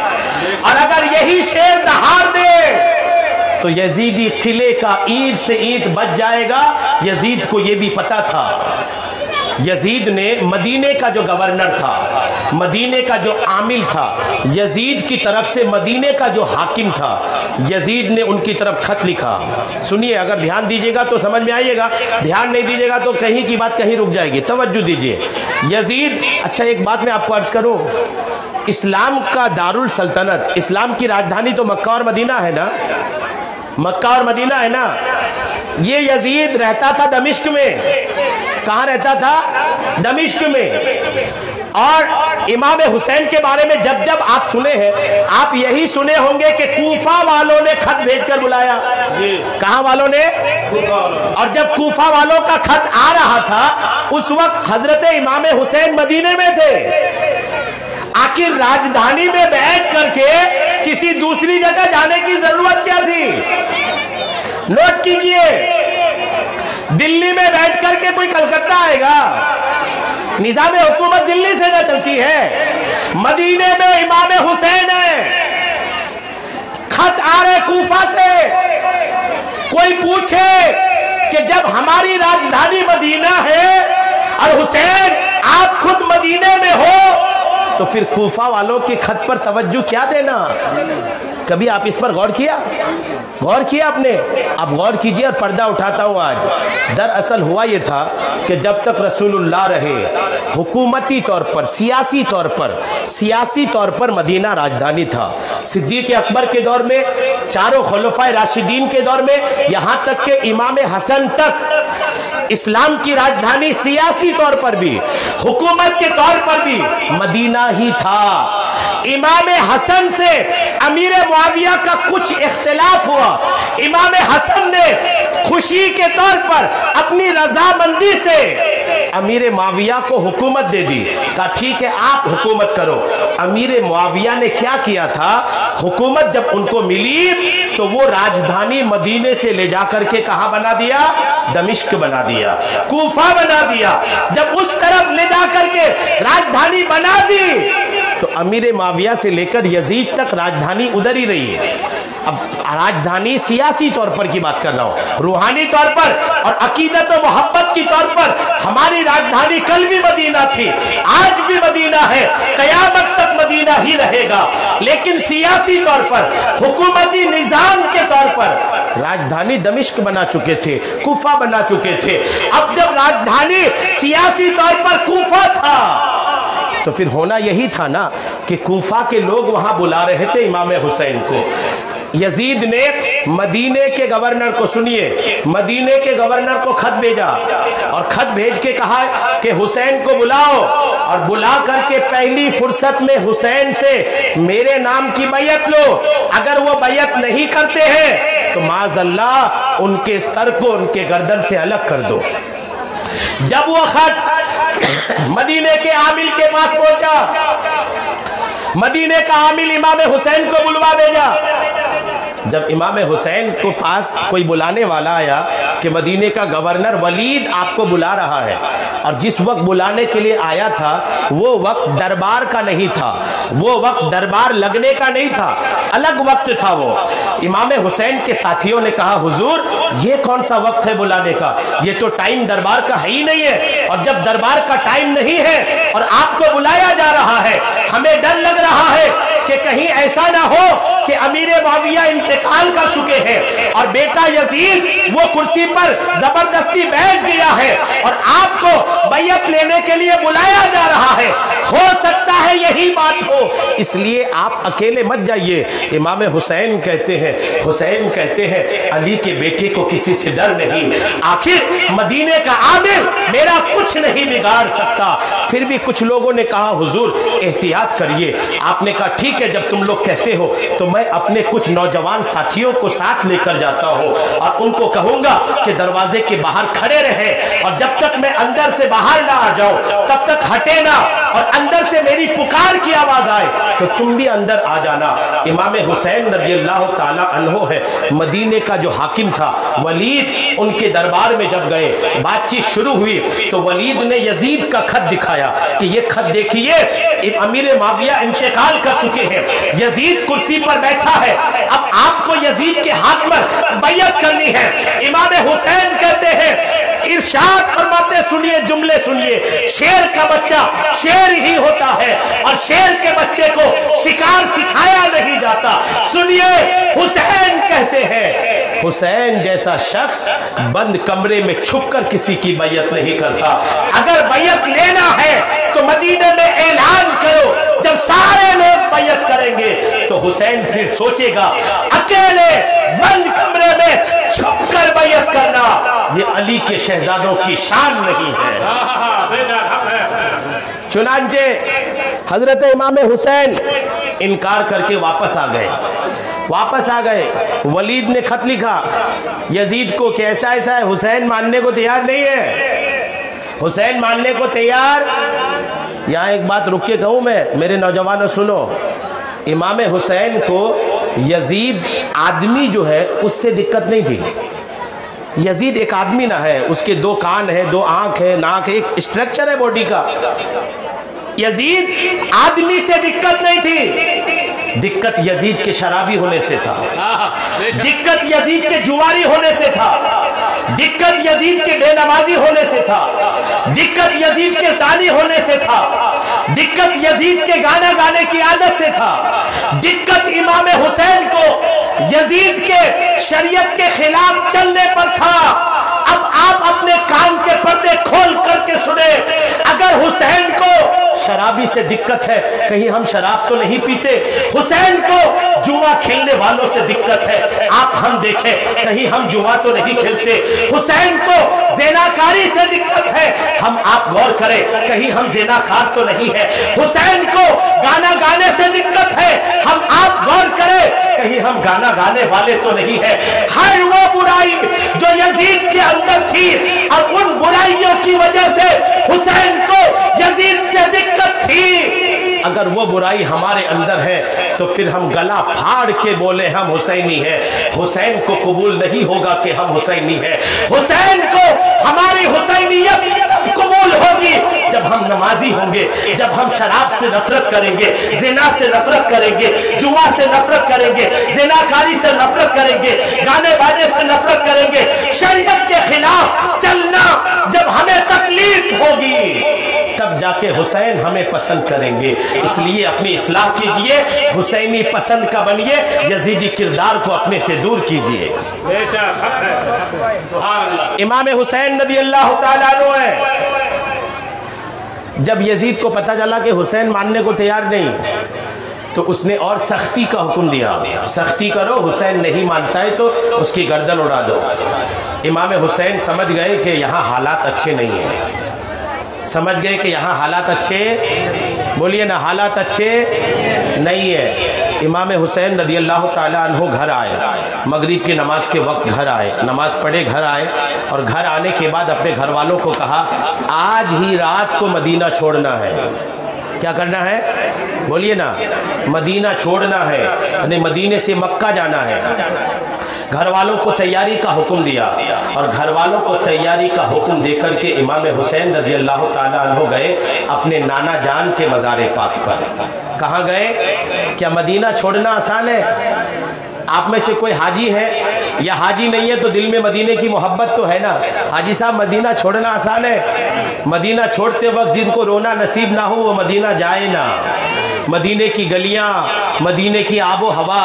Speaker 1: और अगर यही शेर दहाड़ दे तो यजीदी किले का ईंट से ईंट बच जाएगा। यजीद को यह भी पता था। यजीद ने मदीने का जो गवर्नर था, मदीने का जो आमिल था, यजीद की तरफ से मदीने का जो हाकिम था, यजीद ने उनकी तरफ खत लिखा। सुनिए, अगर ध्यान दीजिएगा तो समझ में आइएगा, ध्यान नहीं दीजिएगा तो कहीं की बात कहीं रुक जाएगी। तवज्जो दीजिए। यजीद, अच्छा एक बात मैं आपको अर्ज करूं, इस्लाम का दारुल सल्तनत, इस्लाम की राजधानी तो मक्का और मदीना है ना, मक्का और मदीना है ना। ये यजीद रहता था दमिश्क में। कहाँ रहता था? दमिश्क में। और इमाम हुसैन के बारे में जब जब आप सुने हैं, आप यही सुने होंगे कि कूफा वालों ने खत भेजकर बुलाया। कहाँ वालों ने? और जब कूफा वालों का खत आ रहा था, उस वक्त हजरत इमाम हुसैन मदीने में थे। आखिर राजधानी में बैठ करके किसी दूसरी जगह जाने की जरूरत क्या थी? नोट कीजिए, दिल्ली में बैठ करके कोई कलकत्ता आएगा? निजाम हुकूमत दिल्ली से न चलती है। मदीने में इमाम हुसैन है, खत आ रहे कूफा से। कोई पूछे कि जब हमारी राजधानी मदीना है और हुसैन आप खुद मदीने में हो, तो फिर कूफा वालों के खत पर तवज्जो क्या देना? कभी आप इस पर गौर किया? गौर किया आपने? आप गौर कीजिए और पर्दा उठाता हूं आज। दरअसल हुआ यह था कि जब तक रसूलुल्लाह रहे, हुकूमती तौर पर, सियासी तौर पर मदीना राजधानी था। सिद्दीक़ अकबर के दौर में, चारों खुलफाए राशिदीन के दौर में, यहां तक के इमाम हसन तक इस्लाम की राजधानी सियासी तौर पर भी, हुकूमत के तौर पर भी मदीना ही था। इमाम हसन से अमीर मुआविया का कुछ इख्तिलाफ हुआ। इमाम हसन ने खुशी के तौर पर अपनी रजामंदी से अमीर मुआविया को हुकूमत दे दी। कहा ठीक है, आप हुकूमत करो। अमीर मुआविया ने क्या किया था? हुकूमत जब उनको मिली तो वो राजधानी मदीने से ले जाकर के कहां बना दिया? दमिश्क बना दिया, कूफा बना दिया। जब उस तरफ ले जाकर के राजधानी बना दी तो अमीर मुआविया से लेकर यजीद तक राजधानी उधर ही रही है। अब राजधानी सियासी तौर पर की बात कर रहा हूं, रूहानी तौर पर और अकीदत और मोहब्बत की तौर पर हमारी राजधानी कल भी मदीना थी, आज भी मदीना है, कयामत तक मदीना ही रहेगा। लेकिन सियासी तौर पर, हुकूमती निजाम के तौर पर राजधानी दमिश्क बना चुके थे, कूफा बना चुके थे। अब जब राजधानी सियासी तौर पर कूफा था तो फिर होना यही था ना कि कूफा के लोग वहां बुला रहे थे इमाम हुसैन को। यजीद ने मदीने के गवर्नर को, सुनिए, मदीने के गवर्नर को खत भेजा और खत भेज के कहा कि हुसैन को बुलाओ, और बुला करके पहली फुर्सत में हुसैन से मेरे नाम की बैयत लो। अगर वो बैयत नहीं करते हैं तो माज़अल्लाह उनके सर को उनके गर्दन से अलग कर दो। जब वो खत मदीने के आमिल के पास पहुंचा, मदीने का आमिल इमाम हुसैन को बुलवा भेजा। जब इमाम हुसैन को पास कोई बुलाने वाला आया कि मदीने का गवर्नर वलीद आपको बुला रहा है, और जिस वक्त बुलाने के लिए आया था वो वक्त दरबार का नहीं था, वो वक्त दरबार लगने का नहीं था, अलग वक्त था वो। इमाम हुसैन के साथियों ने कहा, हुजूर ये कौन सा वक्त है बुलाने का? ये तो टाइम दरबार का है ही नहीं है। और जब दरबार का टाइम नहीं है और आपको बुलाया जा रहा है, हमें डर लग रहा है कि कहीं ऐसा ना हो कि अमीर मुआविया इंतकाल कर चुके हैं और बेटा यजीद वो कुर्सी पर जबरदस्ती बैठ गया है और आपको बैयत लेने के लिए बुलाया जा रहा है। हो सकता है यही बात हो, इसलिए आप अकेले मत जाइए। इमाम हुसैन कहते हैं अली के बेटे को किसी से डर नहीं, आखिर मदीने का आमिर मेरा कुछ नहीं बिगाड़ सकता। फिर भी कुछ लोगों ने कहा, हुजूर एहतियात करिए। आपने कहा ठीक है, जब तुम लोग कहते हो तो मैं अपने कुछ नौजवान साथियों को साथ लेकर जाता हूं और उनको कहूंगा कि दरवाजे के बाहर खड़े रहे, और जब तक मैं अंदर से बाहर ना आ जाऊं तब तक हटे ना, और अंदर से मेरी पुकार की आवाज आए तो तुम भी अंदर आ जाना। इमाम हुसैन रज़ियल्लाहु ताला अन्हो है, मदीने का जो हाकिम था वलीद, उनके दरबार में जब गए, बातचीत शुरू हुई तो वलीद ने यजीद का खत दिखाया कि ये खत देखिए, अमीर मुआविया इंतकाल कर चुके हैं, यजीद कुर्सी पर बैठा है, अब आपको यजीद के हाथ में बैयत करनी है। इमाम हुसैन कहते हैं इरशाद फरमाते, सुनिए जुमले सुनिए, शेर का बच्चा शेर ही होता है और शेर के बच्चे को शिकार सिखाया नहीं जाता। सुनिए, हुसैन कहते हैं, हुसैन जैसा शख्स बंद कमरे में छुपकर किसी की बैयत नहीं करता। अगर बैयत लेना है तो मदीने में ऐलान करो, जब सारे लोग बैयत करेंगे तो हुसैन फिर सोचेगा अकेले बंद कमरे में छुपकर बैयत करना ये अली के शहजादों की शान नहीं है। चुनांचे हजरत इमाम हुसैन इनकार करके वापस आ गए। वलीद ने खत लिखा यजीद को कि ऐसा है, हुसैन मानने को तैयार नहीं है, हुसैन मानने को तैयार। यहाँ एक बात रुक के कहूँ मैं, मेरे नौजवानों सुनो, इमाम हुसैन को यजीद आदमी जो है उससे दिक्कत नहीं थी। यजीद एक आदमी ना है, उसके 2 कान है, 2 आंख है, नाक है, एक स्ट्रक्चर है बॉडी का। यजीद आदमी से दिक्कत नहीं थी, दिक्कत यजीद के शराबी होने से था, दिक्कत यजीद के जुआरी होने से था, दिक्कत यजीद के बेनमाजी होने से था, दिक्कत यजीद के सानी होने से था, दिक्कत यजीद के गाना गाने की आदत से था, दिक्कत इमाम हुसैन को यजीद के शरीयत के खिलाफ चलने पर था। अब आप अपने कान के पर्दे खोल करके सुने, अगर हुसैन को शराबी से दिक्कत है, कहीं हम शराब तो नहीं पीते, हुसैन को जुआ खेलने वालों से दिक्कत है, आप हम देखें कहीं हम जुआ तो नहीं खेलते, हुसैन को ज़िनाकारी से दिक्कत है, हम आप गौर करें कहीं हम ज़िनाकार तो नहीं है, हुसैन को गाना गाने से दिक्कत है, हम आप गौर करें कहीं हम गाना गाने वाले तो नहीं है। हर वो बुराई जो यजीद के अंदर थी, अब उन बुराइयों की वजह से हुसैन को यजीद से दिक्कत थी। अगर वो बुराई हमारे अंदर है तो फिर हम गला फाड़ के बोले हम हुसैनी है, हुसैन को कबूल नहीं होगा कि हम हुसैनी है। हुसैन को हमारी हुसैनियत तब कबूल होगी जब हम नमाजी होंगे, जब हम शराब से नफरत करेंगे, जिना से नफरत करेंगे, जुआ से नफरत करेंगे, जिनाकारी से नफरत करेंगे, गाने बाजे से नफरत करेंगे, शरीयत के खिलाफ चलना जब हमें तकलीफ होगी तब जाके हुसैन हमें पसंद करेंगे। इसलिए अपनी इस्लाह कीजिए, हुसैनी पसंद का बनिए, यजीदी किरदार को अपने से दूर कीजिए। इमाम हुसैन रज़ी अल्लाह ताला अन्हु है, जब यजीद को पता चला कि हुसैन मानने को तैयार नहीं तो उसने और सख्ती का हुक्म दिया, सख्ती करो, हुसैन नहीं मानता है तो उसकी गर्दन उड़ा दो। इमाम हुसैन समझ गए कि यहाँ हालात अच्छे नहीं हैं, समझ गए कि यहाँ हालात अच्छे, बोलिए ना, हालात अच्छे नहीं है। इमाम हुसैन रज़ी अल्लाह ताला अन्हु घर आए, मगरिब की नमाज के वक्त घर आए, नमाज पढ़े घर आए और घर आने के बाद अपने घर वालों को कहा आज ही रात को मदीना छोड़ना है। क्या करना है, बोलिए ना, मदीना छोड़ना है, यानी मदीने से मक्का जाना है। घर वालों को तैयारी का हुक्म दिया और घर वालों को तैयारी का हुक्म देकर के इमाम हुसैन रज़ी अल्लाह ताला अन्हु गए अपने नाना जान के मज़ार पाक पर। कहाँ गए? क्या मदीना छोड़ना आसान है? आप में से कोई हाजी है या हाजी नहीं है तो दिल में मदीने की मोहब्बत तो है ना। हाजी साहब, मदीना छोड़ना आसान है? मदीना छोड़ते वक्त जिनको रोना नसीब ना हो वो मदीना जाए ना। मदीने की गलियां, मदीने की आबो हवा,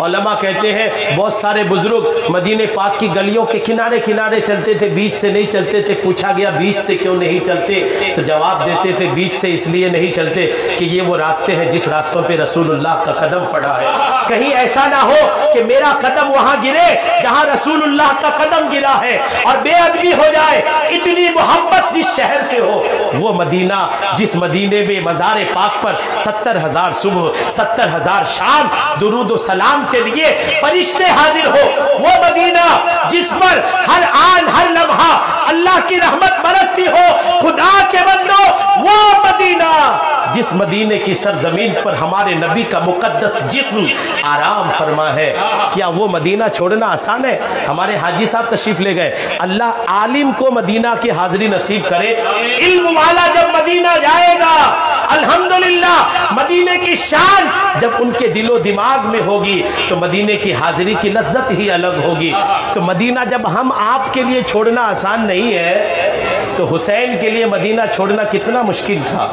Speaker 1: उलमा कहते हैं बहुत सारे बुजुर्ग मदीने पाक की गलियों के किनारे किनारे चलते थे, बीच से नहीं चलते थे। पूछा गया बीच से क्यों नहीं चलते तो जवाब देते थे बीच से इसलिए नहीं चलते कि ये वो रास्ते हैं जिस रास्तों पे रसूलुल्लाह का कदम पड़ा है। कहीं ऐसा ना हो कि मेरा कदम वहां गिरे जहां रसूलुल्लाह का कदम गिरा है और बेअदबी हो जाए। इतनी मोहब्बत जिस शहर से हो वो मदीना, जिस मदीने में मज़ार पाक पर 70,000 सुबह 70,000 शाम दुरूद सलाम के लिए फरिश्ते हाजिर हो, वो मदीना जिस पर हर आन हर लम्हा अल्लाह की रहमत बरसती हो। खुदा के बंदो, वो मदीना जिस मदीने की सरजमीन पर हमारे नबी का मुकद्दस जिस्म आराम फरमा है, क्या वो मदीना छोड़ना आसान है? हमारे हाजी साहब तशरीफ ले गए। अल्लाह आलिम को मदीना की हाजिरी नसीब करे। इल्म वाला जब मदीना जाएगा, अल्हम्दुलिल्लाह, मदीने की शान जब उनके दिलो दिमाग में होगी तो मदीने की हाजिरी की लज्जत ही अलग होगी। तो मदीना जब हम आपके लिए छोड़ना आसान नहीं है, तो हुसैन के लिए मदीना छोड़ना कितना मुश्किल था।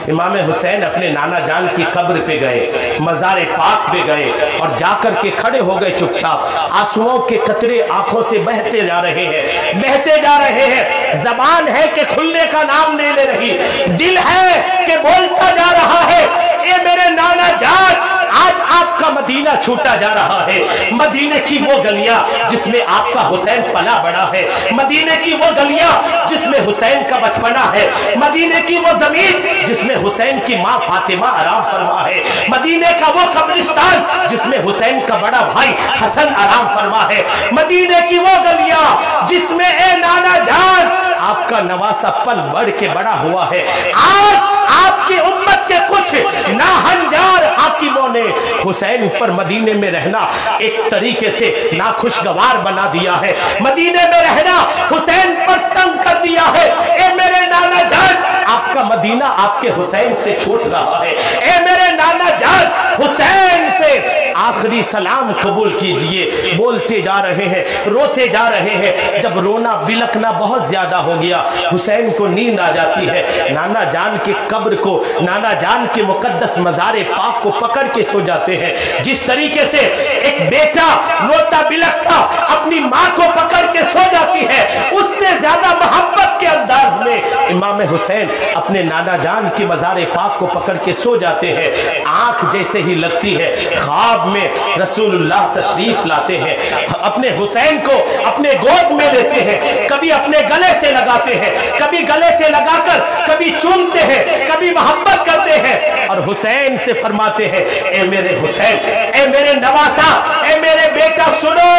Speaker 1: इमाम हुसैन अपने नाना जान की कब्र पे गए, मज़ार पाक पे गए और जाकर के खड़े हो गए चुपचाप। आंसुओं के कतरे आंखों से बहते जा रहे हैं, बहते जा रहे हैं। जबान है कि खुलने का नाम नहीं ले रही, दिल है कि बोलता जा रहा है, ये मेरे नाना जान, आज आपका मदीना छूटा जा रहा है। मदीने की वो गलियां जिसमें आपका हुसैन पला बड़ा है, मदीने की वो गलियां जिसमें हुसैन का बचपना है, मदीने की वो जमीन जिसमें हुसैन की माँ फातिमा आराम फरमा है, मदीने का वो कब्रिस्तान जिसमें हुसैन का बड़ा भाई हसन आराम फरमा है, मदीने की वो गलियां जिसमें ए नाना जान आपका नवासा पल बढ़ के बड़ा हुआ है। आज आपकी उम्मत के कुछ नाहंजार हाकिमों ने हुसैन पर मदीने में रहना एक तरीके से नाखुशगवार बना दिया है, मदीने में रहना हुसैन पर तंग कर दिया है। ए मेरे नाना जान, आपका मदीना आपके हुसैन से छूट रहा है। ए मेरे नाना जान, हुसैन से आखिरी सलाम कबूल कीजिए। बोलते जा रहे हैं, रोते जा रहे हैं। जब रोना बिलखना बहुत ज्यादा हो गया, हुसैन को नींद आ जाती है। नाना जान के कब्र को, नाना जान के मुकद्दस मज़ारे पाक को पकड़ के सो जाते हैं। जिस तरीके से एक बेटा रोता बिलखता अपनी माँ को पकड़ के सो जाती है, उससे ज्यादा मोहब्बत के अंदाज में इमाम हुसैन अपने नाना जान के मज़ारे पाक को पकड़ के सो जाते हैं। आंख जैसे ही लगती है, ख्वाब में रसूलुल्लाह तशरीफ लाते हैं, अपने हुसैन को अपने गोद में लेते हैं, कभी अपने गले से लगाते हैं, कभी गले से लगाकर कभी चूमते हैं, कभी मोहब्बत करते हैं और हुसैन से फरमाते हैं, ए मेरे हुसैन, ए मेरे नवासा, ए मेरे बेटा, सुनो,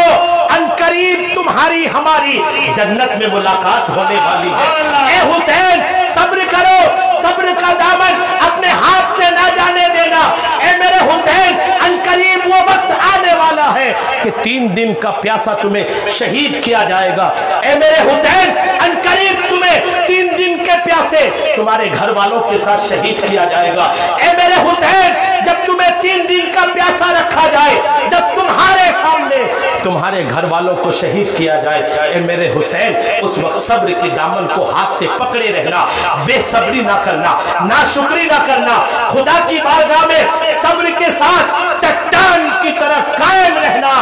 Speaker 1: अनकरीब तुम्हारी हमारी जन्नत में मुलाकात होने वाली है। ए हुसैन, सब्र करो, सब्र का दामन अपने हाथ से ना जाने देना। ए मेरे हुसैन, अनकरीब वो वक्त आने वाला है कि 3 दिन का प्यासा तुम्हें शहीद किया जाएगा। ए मेरे हुसैन, अनकरीब तुम्हें 3 दिन के प्यासे तुम्हारे घर वालों के साथ शहीद किया जाएगा। ए मेरे हुसैन, जब तुम्हें 3 दिन का प्यासा रखा जाए, जब तुम्हारे सामने तुम्हारे घर वालों को शहीद किया जाए, ए मेरे हुसैन, उस वक्त सब्र के दामन को हाथ से पकड़े रहना, बेसब्री ना करना, नाशुक्री ना करना, खुदा की बारगाह में सब्र के साथ चट्टान की तरह कायम रहना।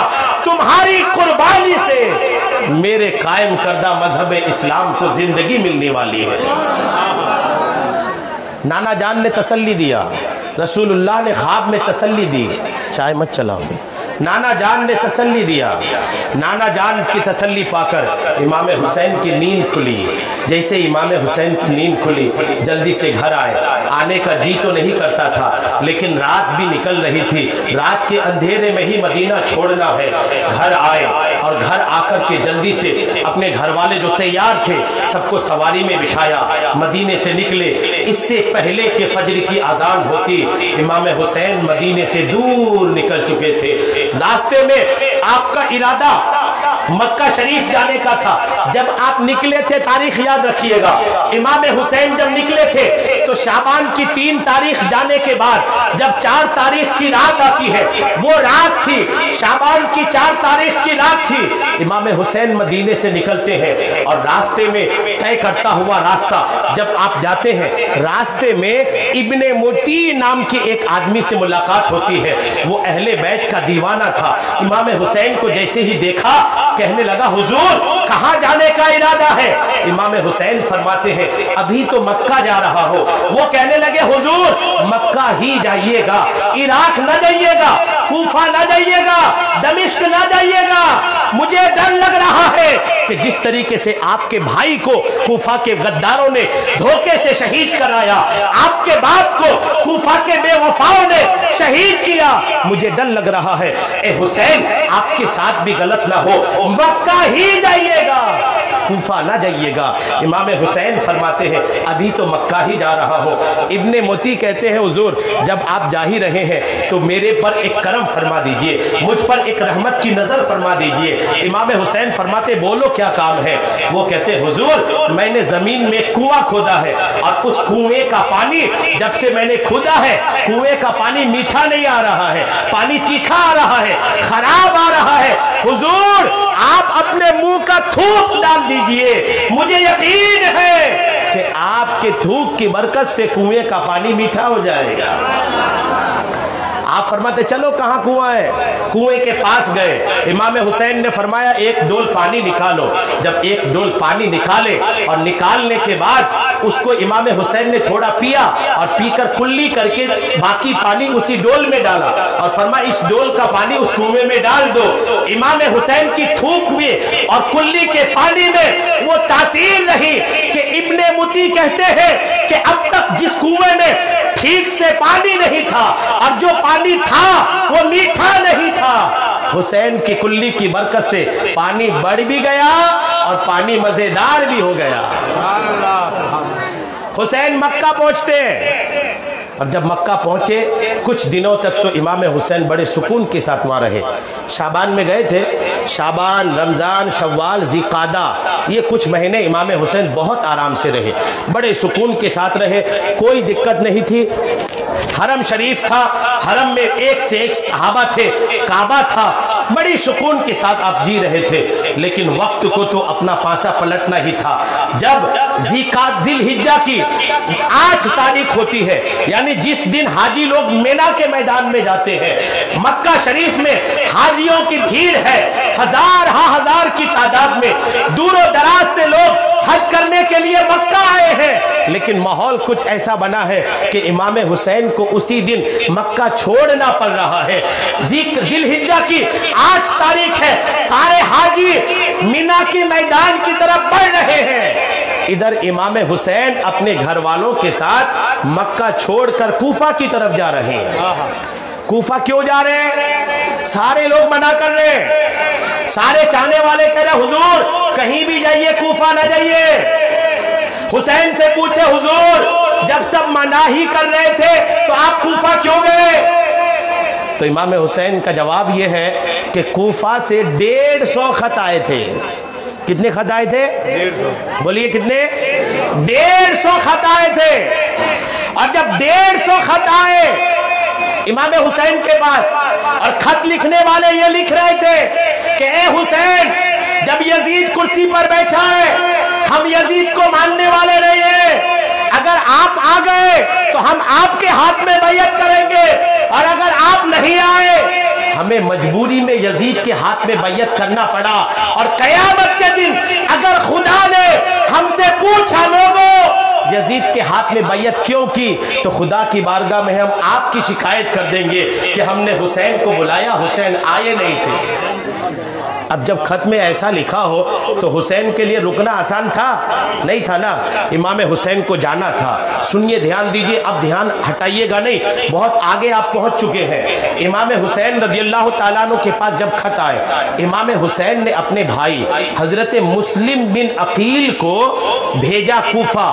Speaker 1: तुम्हारी कुर्बानी से मेरे कायम करदा मजहब इस्लाम को जिंदगी मिलने वाली है। नाना जान ने तसल्ली दिया, रसूलुल्लाह ने ख्वाब में तसल्ली दी। चाय मत चलाओ। नाना जान ने तसल्ली दिया। नाना जान की तसल्ली पाकर इमाम हुसैन की नींद खुली। जैसे इमाम हुसैन की नींद खुली, जल्दी से घर आए। आने का जी तो नहीं करता था, लेकिन रात भी निकल रही थी। रात के अंधेरे में ही मदीना छोड़ना है। घर आए और घर आकर के जल्दी से अपने घर वाले जो तैयार थे सबको सवारी में बिठाया, मदीने से निकले। इससे पहले कि फजर की अजान होती, इमाम हुसैन मदीने से दूर निकल चुके थे। रास्ते में आपका इरादा मक्का शरीफ जाने का था। जब आप निकले थे, तारीख याद रखिएगा, इमाम हुसैन जब निकले थे तो शाबान की 3 तारीख जाने के बाद जब 4 तारीख की रात आती है, वो रात थी, शाबान की 4 तारीख की रात थी। इमाम हुसैन मदीने से निकलते हैं और रास्ते में तय करता हुआ रास्ता जब आप जाते हैं, रास्ते में इब्ने मुती नाम के एक आदमी से मुलाकात होती है। वो अहले बैत का दीवाना था। इमाम हुसैन को जैसे ही देखा, कहने लगा, हुजूर कहाँ जाने का इरादा है? इमाम हुसैन फरमाते हैं, अभी तो मक्का जा रहा हो। वो कहने लगे, हुजूर मक्का ही जाइएगा, इराक ना जाइएगा, कूफा ना जाइएगा, दमिश्क ना जाइएगा। मुझे डर लग रहा है कि जिस तरीके से आपके भाई को कूफा के गद्दारों ने धोखे से शहीद कराया, आपके बाप को कूफा के बेवफाओं ने शहीद किया, मुझे डर लग रहा है। ए हुसैन, आपके साथ भी गलत ना हो, मक्का ही जाइएगा। कूफा ना जाइएगा। इमाम हुसैन फरमाते हैं अभी तो मक्का ही जा रहा हो। इब्ने मोती कहते हैं हुजूर जब आप जा ही रहे हैं तो मेरे पर एक करम फरमा दीजिए, मुझ पर एक रहमत की नजर फरमा दीजिए। इमाम हुसैन फरमाते बोलो क्या काम है। वो कहते हुजूर मैंने जमीन में कुआं खोदा है और उस कुएं का पानी जब से मैंने खोदा है कुएं का पानी मीठा नहीं आ रहा है, पानी तीखा आ रहा है, खराब आ रहा है। हुजूर आप अपने मुंह का थूक डाल दीजिए, मुझे यकीन है कि आपके थूक की बरकत से कुएं का पानी मीठा हो जाएगा। आप फरमाते चलो कहाँ कुआं है। कुएं के पास गए, इमाम हुसैन ने फरमाया एक डोल पानी निकालो। जब एक डोल पानी निकाले और निकालने के बाद उसको इमाम हुसैन ने थोड़ा पिया और पीकर कुल्ली करके बाकी पानी उसी डोल में डाला और फरमाया इस डोल का पानी उस कुएं में डाल दो। इमाम हुसैन की थूक में और कुल्ली के पानी में वो तासीर रही कि इब्ने मुती कहते हैं कि अब तक जिस कुएं में ठीक से पानी नहीं था और जो पानी था वो मीठा नहीं था, हुसैन की कुल्ली की बरकत से पानी बढ़ भी गया और पानी मजेदार भी हो गया। हुसैन मक्का पहुंचते हैं और जब मक्का पहुंचे कुछ दिनों तक तो इमाम हुसैन बड़े सुकून के साथ वहाँ रहे। शाबान में गए थे, शाबान, रमज़ान, शव्वाल, ज़िक़ादा ये कुछ महीने इमाम हुसैन बहुत आराम से रहे, बड़े सुकून के साथ रहे, कोई दिक्कत नहीं थी। हरम शरीफ था, हरम में एक से एक सहाबा थे, काबा था, बड़ी सुकून के साथ आप जी रहे थे। लेकिन वक्त को तो अपना पासा पलटना ही था। जब ज़िलहिज्जा की 8 तारीख होती है, यानी जिस दिन हाजी लोग मिना के मैदान में जाते हैं, मक्का शरीफ में हाजियों की भीड़ है, हजार की तादाद में, दूरों दराज से लोग हज करने के लिए मक्का आए हैं। लेकिन माहौल कुछ ऐसा बना है कि इमाम हुसैन को उसी दिन मक्का छोड़ना पड़ रहा है। ज़िलहिज्जा की 8 तारीख है, सारे हाजी मिना के मैदान की तरफ बढ़ रहे हैं। इधर इमाम हुसैन अपने घर वालों के साथ मक्का छोड़कर कूफा की तरफ जा रहे हैं। कूफा क्यों जा रहे हैं? सारे लोग मना कर रहे हैं, सारे चाहने वाले कह रहे हुजूर कहीं भी जाइए कूफा ना जाइए। हुसैन से पूछे हुजूर जब सब मना ही कर रहे थे तो आप कूफा क्यों गए? तो इमाम हुसैन का जवाब यह है कि कूफा से 150 खत आए थे। कितने खत आए थे? 150। बोलिए कितने? 150 खत आए थे। और जब 150 खत आए इमाम हुसैन के पास, और खत लिखने वाले ये लिख रहे थे कि ए हुसैन जब यजीद कुर्सी पर बैठा है हम यजीद को मानने वाले नहीं हैं, अगर आप आ गए तो हम आपके हाथ में बैयत करेंगे, और अगर आप नहीं आए हमें मजबूरी में यजीद के हाथ में बैयत करना पड़ा, और कयामत के दिन अगर खुदा ने हमसे पूछा लोगों यजीद के हाथ में बैयत क्यों की, तो खुदा की बारगाह में हम आपकी शिकायत कर देंगे कि हमने हुसैन को बुलाया, हुसैन आए नहीं थे। अब जब खत में ऐसा लिखा हो तो हुसैन के लिए रुकना आसान था? नहीं था ना, इमाम हुसैन को जाना था। सुनिए, ध्यान दीजिए, अब ध्यान हटाइएगा नहीं, बहुत आगे आप पहुंच चुके हैं। इमाम हुसैन रज़ियल्लाहु ताला अन्हु के पास जब खत आए, इमाम हुसैन ने अपने भाई हजरत मुस्लिम बिन अकील को भेजा कूफा,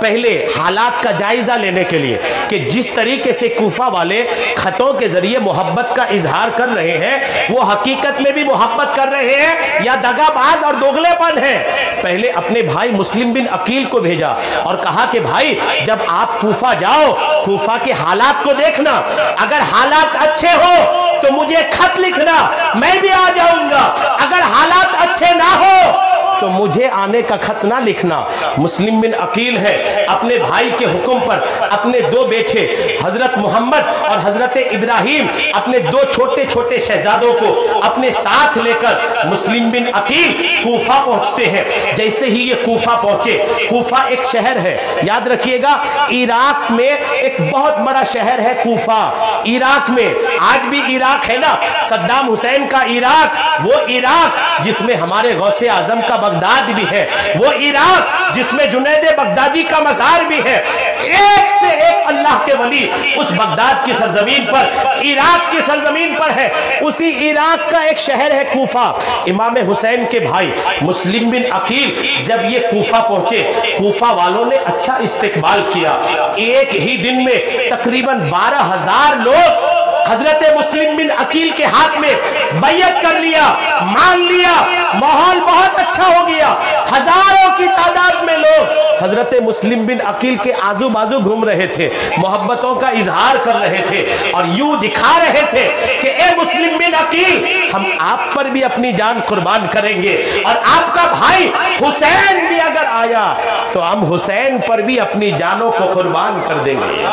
Speaker 1: पहले हालात का जायजा लेने के लिए कि जिस तरीके से कूफा वाले खतों के जरिए मोहब्बत का इजहार कर रहे हैं वो हकीकत में भी मोहब्बत कर रहे हैं या दगाबाज और दोगलेपन है। पहले अपने भाई मुस्लिम बिन अकील को भेजा और कहा कि भाई जब आप कूफा जाओ, कूफा के हालात को देखना, अगर हालात अच्छे हो तो मुझे खत लिखना, मैं भी आ जाऊंगा, अगर हालात अच्छे ना हो तो मुझे आने का खत ना लिखना। मुस्लिम बिन अकील है, अपने भाई के हुक्म पर अपने 2 बेटे हजरत मोहम्मद और हजरत इब्राहिम, अपने 2 छोटे छोटे शहजादों को अपने साथ लेकर मुस्लिम बिन अकील कूफा पहुंचते हैं। जैसे ही ये कूफा पहुंचे, कूफा एक शहर है, याद रखिएगा, इराक में एक बहुत बड़ा शहर है कूफा। इराक में आज भी इराक है ना, सद्दाम हुसैन का इराक, वो इराक जिसमें हमारे गौसे आजम का बगदाद भी है, वो इराक जिसमें जुनैद बगदादी का मज़ार भी है, एक से एक अल्लाह के वली उस बगदाद की सरजमीन पर, इराक की सरजमीन पर है। उसी इराक का एक शहर है कूफा। इमाम हुसैन के भाई मुस्लिम बिन अकील जब ये कूफा पहुंचे, कूफा वालों ने अच्छा इस्तेकबाल किया। एक ही दिन में तकरीबन 12,000 लोग हजरत मुस्लिम बिन अकील के हाथ में बैयत कर लिया, मान लिया। माहौल बहुत अच्छा हो गया। हजारों की तादाद में लोग हजरत मुस्लिम बिन अकील के आजू बाजू घूम रहे थे, मोहब्बतों का इजहार कर रहे थे और यूं दिखा रहे थे कि ए मुस्लिम बिन अकील, हम आप पर भी अपनी जान कुर्बान करेंगे और आपका भाई हुसैन भी अगर आया तो हम हुसैन पर भी अपनी जानों को कुर्बान कर देंगे।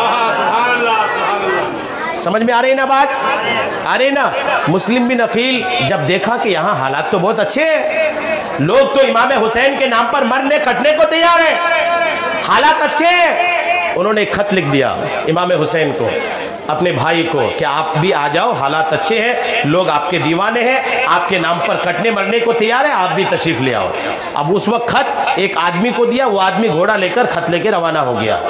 Speaker 1: समझ में आ रही ना बात? आ रही ना? मुस्लिम बिन अकील जब देखा कि यहाँ हालात तो बहुत अच्छे हैं, लोग तो इमाम हुसैन के नाम पर मरने कटने को तैयार हैं, हालात अच्छे हैं, उन्होंने एक खत लिख दिया इमाम हुसैन को, अपने भाई को, कि आप भी आ जाओ, हालात अच्छे हैं, लोग आपके दीवाने हैं, आपके नाम पर कटने मरने को तैयार है, आप भी तशरीफ ले आओ। अब उस वक्त खत एक आदमी को दिया, वो आदमी घोड़ा लेकर खत लेकर रवाना हो गया।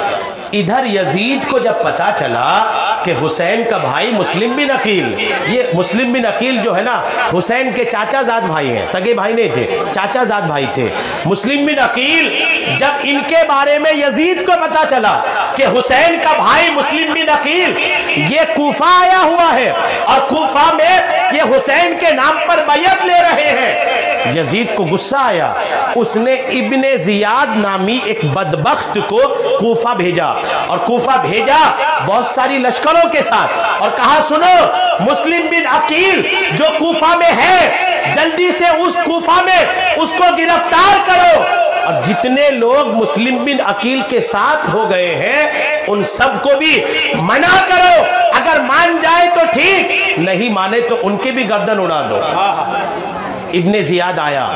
Speaker 1: इधर यजीद को जब पता चला कि हुसैन का भाई मुस्लिम बिन अकील, ये मुस्लिम बिन अकील जो है ना हुसैन के चाचाजाद भाई हैं, सगे भाई नहीं थे, चाचाजाद भाई थे। मुस्लिम बिन अकील जब इनके बारे में यजीद को पता चला कि हुसैन का भाई मुस्लिम बिन अकील ये कूफा आया हुआ है और कूफा में ये हुसैन के नाम पर बैयत ले रहे हैं, यजीद को गुस्सा आया। उसने इब्ने जियाद नामी एक बदबख्त को कूफा भेजा और कूफा भेजा बहुत सारी लश्करों के साथ और कहा, सुनो, मुस्लिम बिन अकील जो कूफा में है, जल्दी से उस कूफा में उसको गिरफ्तार करो और जितने लोग मुस्लिम बिन अकील के साथ हो गए हैं उन सबको भी मना करो, अगर मान जाए तो ठीक, नहीं माने तो उनके भी गर्दन उड़ा दो। इब्ने जियाद आया,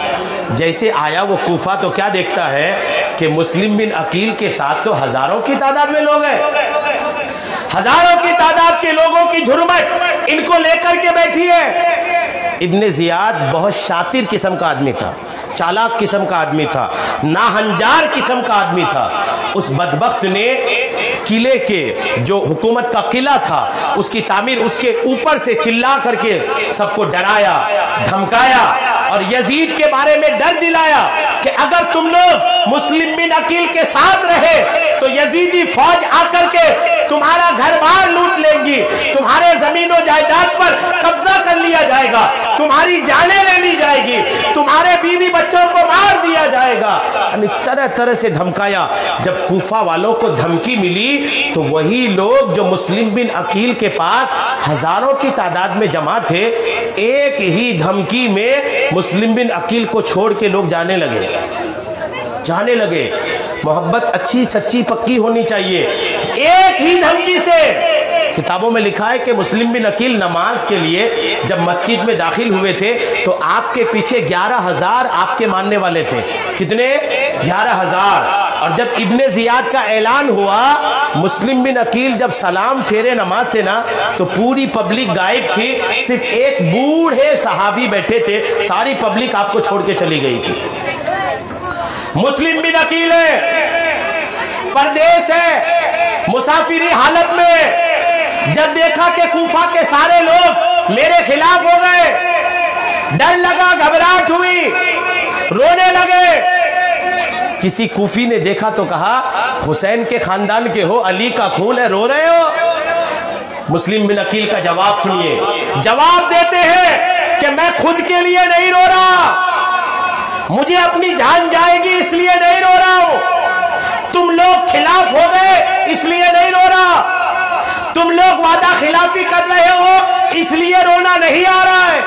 Speaker 1: जैसे आया वो कूफा तो क्या देखता है कि मुस्लिम बिन अकील के साथ तो हजारों की तादाद में लोग हैं, हजारों की तादाद के लोगों की झुरमट इनको लेकर के बैठी है। इब्ने जियाद बहुत शातिर किस्म का आदमी था, चालाक किस्म का आदमी था, नाहंजार किस्म का आदमी था। उस बदबख्त ने किले के जो हुकूमत का किला था उसकी तामीर उसके ऊपर से चिल्ला करके सबको डराया, धमकाया और यजीद के बारे में डर दिलाया कि अगर तुम लोग मुस्लिम बिन अकील के साथ रहे तो यजीदी फौज आकर के तुम्हारा घर बार लूट लेंगी, तुम्हारे जमीनों जायदाद पर कब्जा कर लिया जाएगा, तुम्हारी जानें ले ली जाएगी, तुम्हारे बीवी बच्चों को मार दिया जाएगा। तरह तरह से धमकाया। जब कूफा वालों को धमकी मिली तो वही लोग जो मुस्लिम बिन अकील के पास हजारों की तादाद में जमा थे, एक ही धमकी में मुस्लिम बिन अकील को छोड़ के लोग जाने लगे। मोहब्बत अच्छी सच्ची पक्की होनी चाहिए। एक ही धमकी से किताबों में लिखा है कि मुस्लिम बिन अकील नमाज के लिए जब मस्जिद में दाखिल हुए थे तो आपके पीछे 11,000 आपके मानने वाले थे। कितने? 11,000। और जब इब्ने जियाद का ऐलान हुआ, मुस्लिम बिन अकील जब सलाम फेरे नमाज से ना तो पूरी पब्लिक गायब थी, सिर्फ एक बूढ़े सहाबी बैठे थे, सारी पब्लिक आपको छोड़ के चली गई थी। मुस्लिम बिन अकील है, परदेश है, मुसाफिरी हालत में जब देखा कि कूफा के सारे लोग मेरे खिलाफ हो गए, डर लगा, घबराहट हुई, रोने लगे। किसी कूफी ने देखा तो कहा, हुसैन के खानदान के हो, अली का खून है, रो रहे हो? मुस्लिम बिन अकील का जवाब सुनिए। जवाब देते हैं कि मैं खुद के लिए नहीं रो रहा, मुझे अपनी जान जाएगी इसलिए नहीं रो रहा हूं, तुम लोग खिलाफ हो गए इसलिए नहीं रो रहा, तुम लोग वादा खिलाफी कर रहे हो इसलिए रोना नहीं आ रहा है।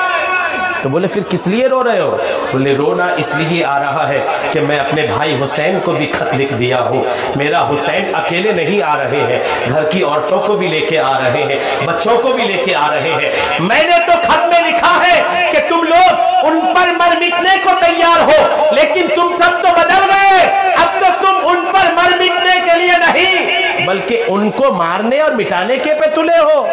Speaker 1: तो बोले फिर किस लिए रो रहे हो? बोले रोना इसलिए आ रहा है कि मैं अपने भाई हुसैन को भी खत लिख दिया हूँ, मेरा हुसैन अकेले नहीं आ रहे हैं, घर की औरतों को भी लेके आ रहे हैं, बच्चों को भी लेके आ रहे हैं। मैंने तो खत में लिखा है कि तुम लोग उन पर मर मिटने को तैयार हो, लेकिन तुम सब तो बदल गए, अब तो तुम उन पर मर मिटने के लिए नहीं बल्कि उनको मारने और मिटाने के पे तुले हो।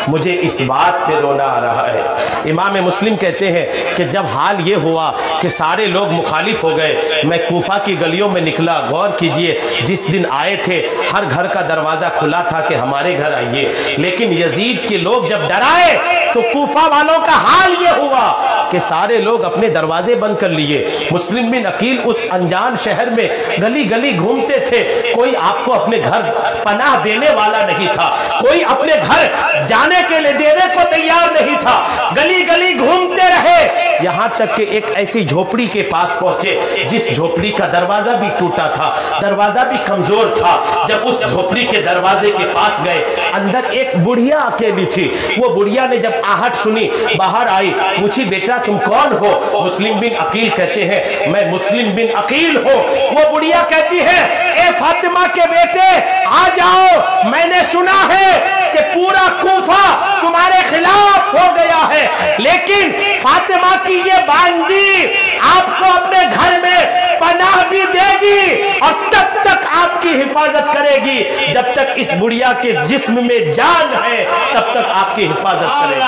Speaker 1: मुझे इस बात पे रोना आ रहा है। इमाम मुस्लिम कहते हैं कि जब हाल ये हुआ कि सारे लोग मुखालिफ हो गए, मैं कूफा की गलियों में निकला। गौर कीजिए, जिस दिन आए थे हर घर का दरवाज़ा खुला था कि हमारे घर आइए, लेकिन यजीद के लोग जब डराए तो कूफा वालों का हाल ये हुआ कि सारे लोग अपने दरवाजे बंद कर लिए। मुस्लिम बिन अकील उस अनजान शहर में गली गली घूमते थे, कोई आपको अपने घर पनाह देने वाला नहीं था, कोई अपने घर जाने के लिए देने को तैयार नहीं था। गली गली घूमते रहे, यहां तक कि एक ऐसी झोपड़ी के पास पहुंचे जिस झोपड़ी का दरवाजा भी टूटा था, दरवाजा भी कमजोर था। जब उस झोपड़ी के दरवाजे के पास गए, अंदर एक बुढ़िया अकेली थी। वो बुढ़िया ने जब आहट सुनी, बाहर आई, पूछी बेटा तुम कौन हो? मुस्लिम बिन अकील कहते हैं मैं मुस्लिम बिन अकील हूं। वो बुढ़िया कहती है ए फातिमा के बेटे आ जाओ, मैंने सुना है कि पूरा कूफा तुम्हारे खिलाफ हो गया है, लेकिन फातिमा की ये बांदी आपको अपने घर में पनाह भी देगी और तब तक आपकी हिफाजत करेगी जब तक इस बुढ़िया के जिस्म में जान है, तब तक आपकी हिफाजत करेगी।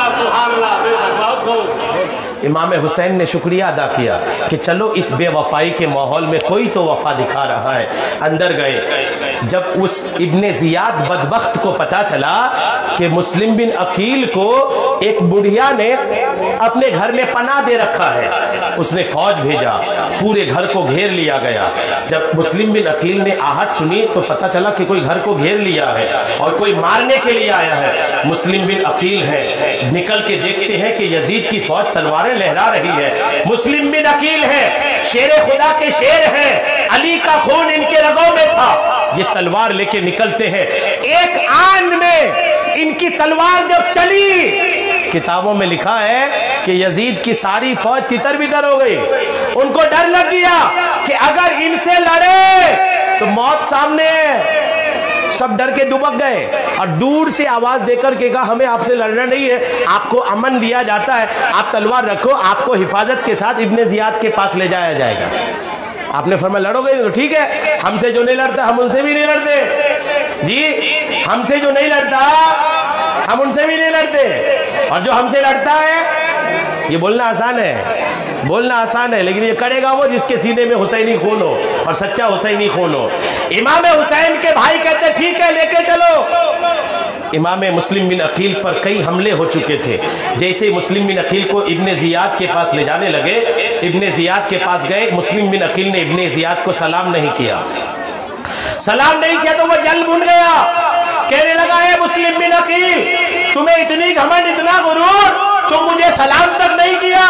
Speaker 1: इमाम हुसैन ने शुक्रिया अदा किया कि चलो इस बेवफाई के माहौल में कोई तो वफा दिखा रहा है। अंदर गए, जब उस इब्ने जियाद बदबख्त को पता चला कि मुस्लिम बिन अकील को एक बुढ़िया ने अपने घर में पनाह दे रखा है, उसने फौज भेजा, पूरे घर को घेर लिया गया। जब मुस्लिम बिन अकील ने आहट सुनी तो पता चला कि कोई घर को घेर लिया है और कोई मारने के लिए आया है। मुस्लिम बिन अकील है, निकल के देखते हैं कि यजीद की फौज तलवारें लहरा रही है। मुस्लिम बिन अकील है, शेरे खुदा के शेर हैं, अली का खून इनके रगों में था। ये तलवार लेके निकलते हैं, एक आन में इनकी तलवार जब चली, किताबों में लिखा है कि यजीद की सारी फौज तितर बितर हो गई। उनको डर लग गया कि अगर इनसे लड़े तो मौत सामने है। सब डर के दुबक गए और दूर से आवाज देकर के कहा हमें आपसे लड़ना नहीं है, आपको अमन दिया जाता है, आप तलवार रखो, आपको हिफाजत के साथ इब्ने जियाद के पास ले जाया जाएगा। आपने फरमाया लड़ोगे तो ठीक है, हमसे जो नहीं लड़ता हम उनसे भी नहीं लड़ते जी, हमसे जो नहीं लड़ता हम उनसे भी नहीं लड़ते, और जो हमसे लड़ता है ये बोलना आसान है, बोलना आसान है, लेकिन ये करेगा वो जिसके सीने में हुसैनी खून हो और सच्चा हुसैनी खून हो। इमाम हुसैन के भाई कहते ठीक है लेके चलो। इमाम मुस्लिम बिन अकील पर कई हमले हो चुके थे। जैसे मुस्लिम बिन अकील को इब्ने जियाद के पास ले जाने लगे, इब्ने जियाद के पास गए, मुस्लिम बिन अकील ने इब्ने जियाद को सलाम नहीं किया। सलाम नहीं किया तो वो जल भुन गया, कहने लगा है मुस्लिम बिन अकील तुम्हें इतनी घमंड, इतना गुरूर, तुम मुझे सलाम तक नहीं किया।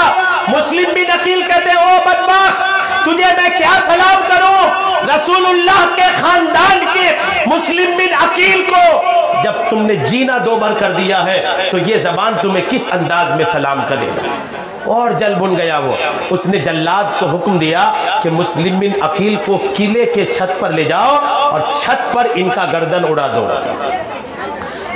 Speaker 1: मुस्लिम बिन अकील कहते ओ बदबख्त, तुझे मैं क्या सलाम करूं? रसूलुल्लाह के खानदान के मुस्लिम बिन अकील को जब तुमने जीना दो बार कर दिया है तो ये जबान तुम्हें किस अंदाज में सलाम करे? और जल बुन गया वो। उसने जल्लाद को हुक्म दिया कि मुस्लिम बिन अकील को किले के छत पर ले जाओ और छत पर इनका गर्दन उड़ा दो।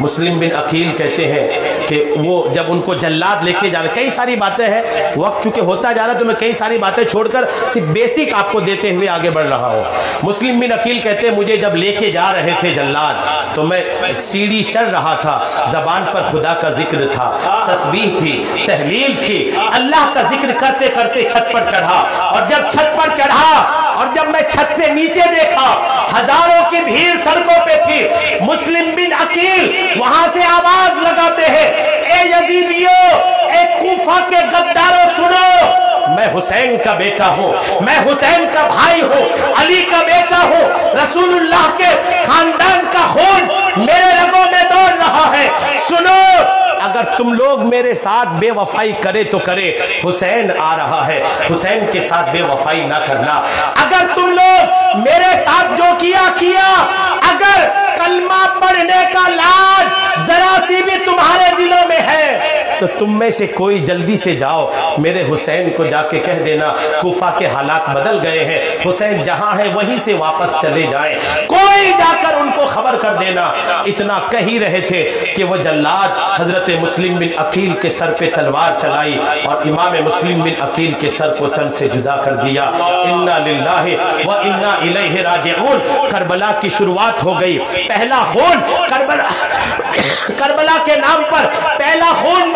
Speaker 1: मुस्लिम बिन अकील कहते हैं कि वो जब उनको जल्लाद लेके जाने, कई सारी बातें हैं, वक्त चूंकि होता जा रहा है तो मैं कई सारी बातें छोड़कर सिर्फ बेसिक आपको देते हुए आगे बढ़ रहा हूँ। मुस्लिम बिन अकील कहते हैं मुझे जब लेके जा रहे थे जल्लाद तो मैं सीढ़ी चढ़ रहा था, जबान पर खुदा का जिक्र था, तस्बीह थी, तहलील थी, अल्लाह का जिक्र करते करते छत पर चढ़ा। और जब छत पर चढ़ा और जब मैं छत से नीचे देखा, हजारों की भीड़ सड़कों पे थी। मुस्लिम बिन अकील वहां से आवाज लगाते हैं ए यजीदियों, ए कूफा के गद्दारों सुनो, मैं हुसैन का बेटा हूँ, मैं हुसैन का भाई हूँ, अली का बेटा हूँ, रसूलुल्लाह के खानदान का खून मेरे रगों में दौड़ रहा है। सुनो, अगर तुम लोग मेरे साथ बेवफाई करे तो करे, हुसैन आ रहा है, हुसैन के साथ बेवफाई ना करना। अगर तुम लोग मेरे साथ जो किया किया, अगर कलमा पढ़ने का लाज जरा सी भी तुम्हारे दिलों में है तो तुम में से कोई जल्दी से जाओ, मेरे हुसैन को जाके कह देना कूफा के हालात बदल गए हैं, हुसैन जहां है वहीं से वापस चले जाएं, कोई जाकर उनको खबर कर देना। इतना कह ही रहे थे कि वो जल्लाद हजरत मुस्लिम बिन अकील के सर पे तलवार चलाई और इमाम मुस्लिम बिन अकील के सर को तन से जुदा कर दिया। इन्ना लिल्लाहि लिल्लाहि व इन्ना इलैहि राजिऊन। करबला की शुरुआत हो गई। पहला खून करबला के नाम पर पहला खून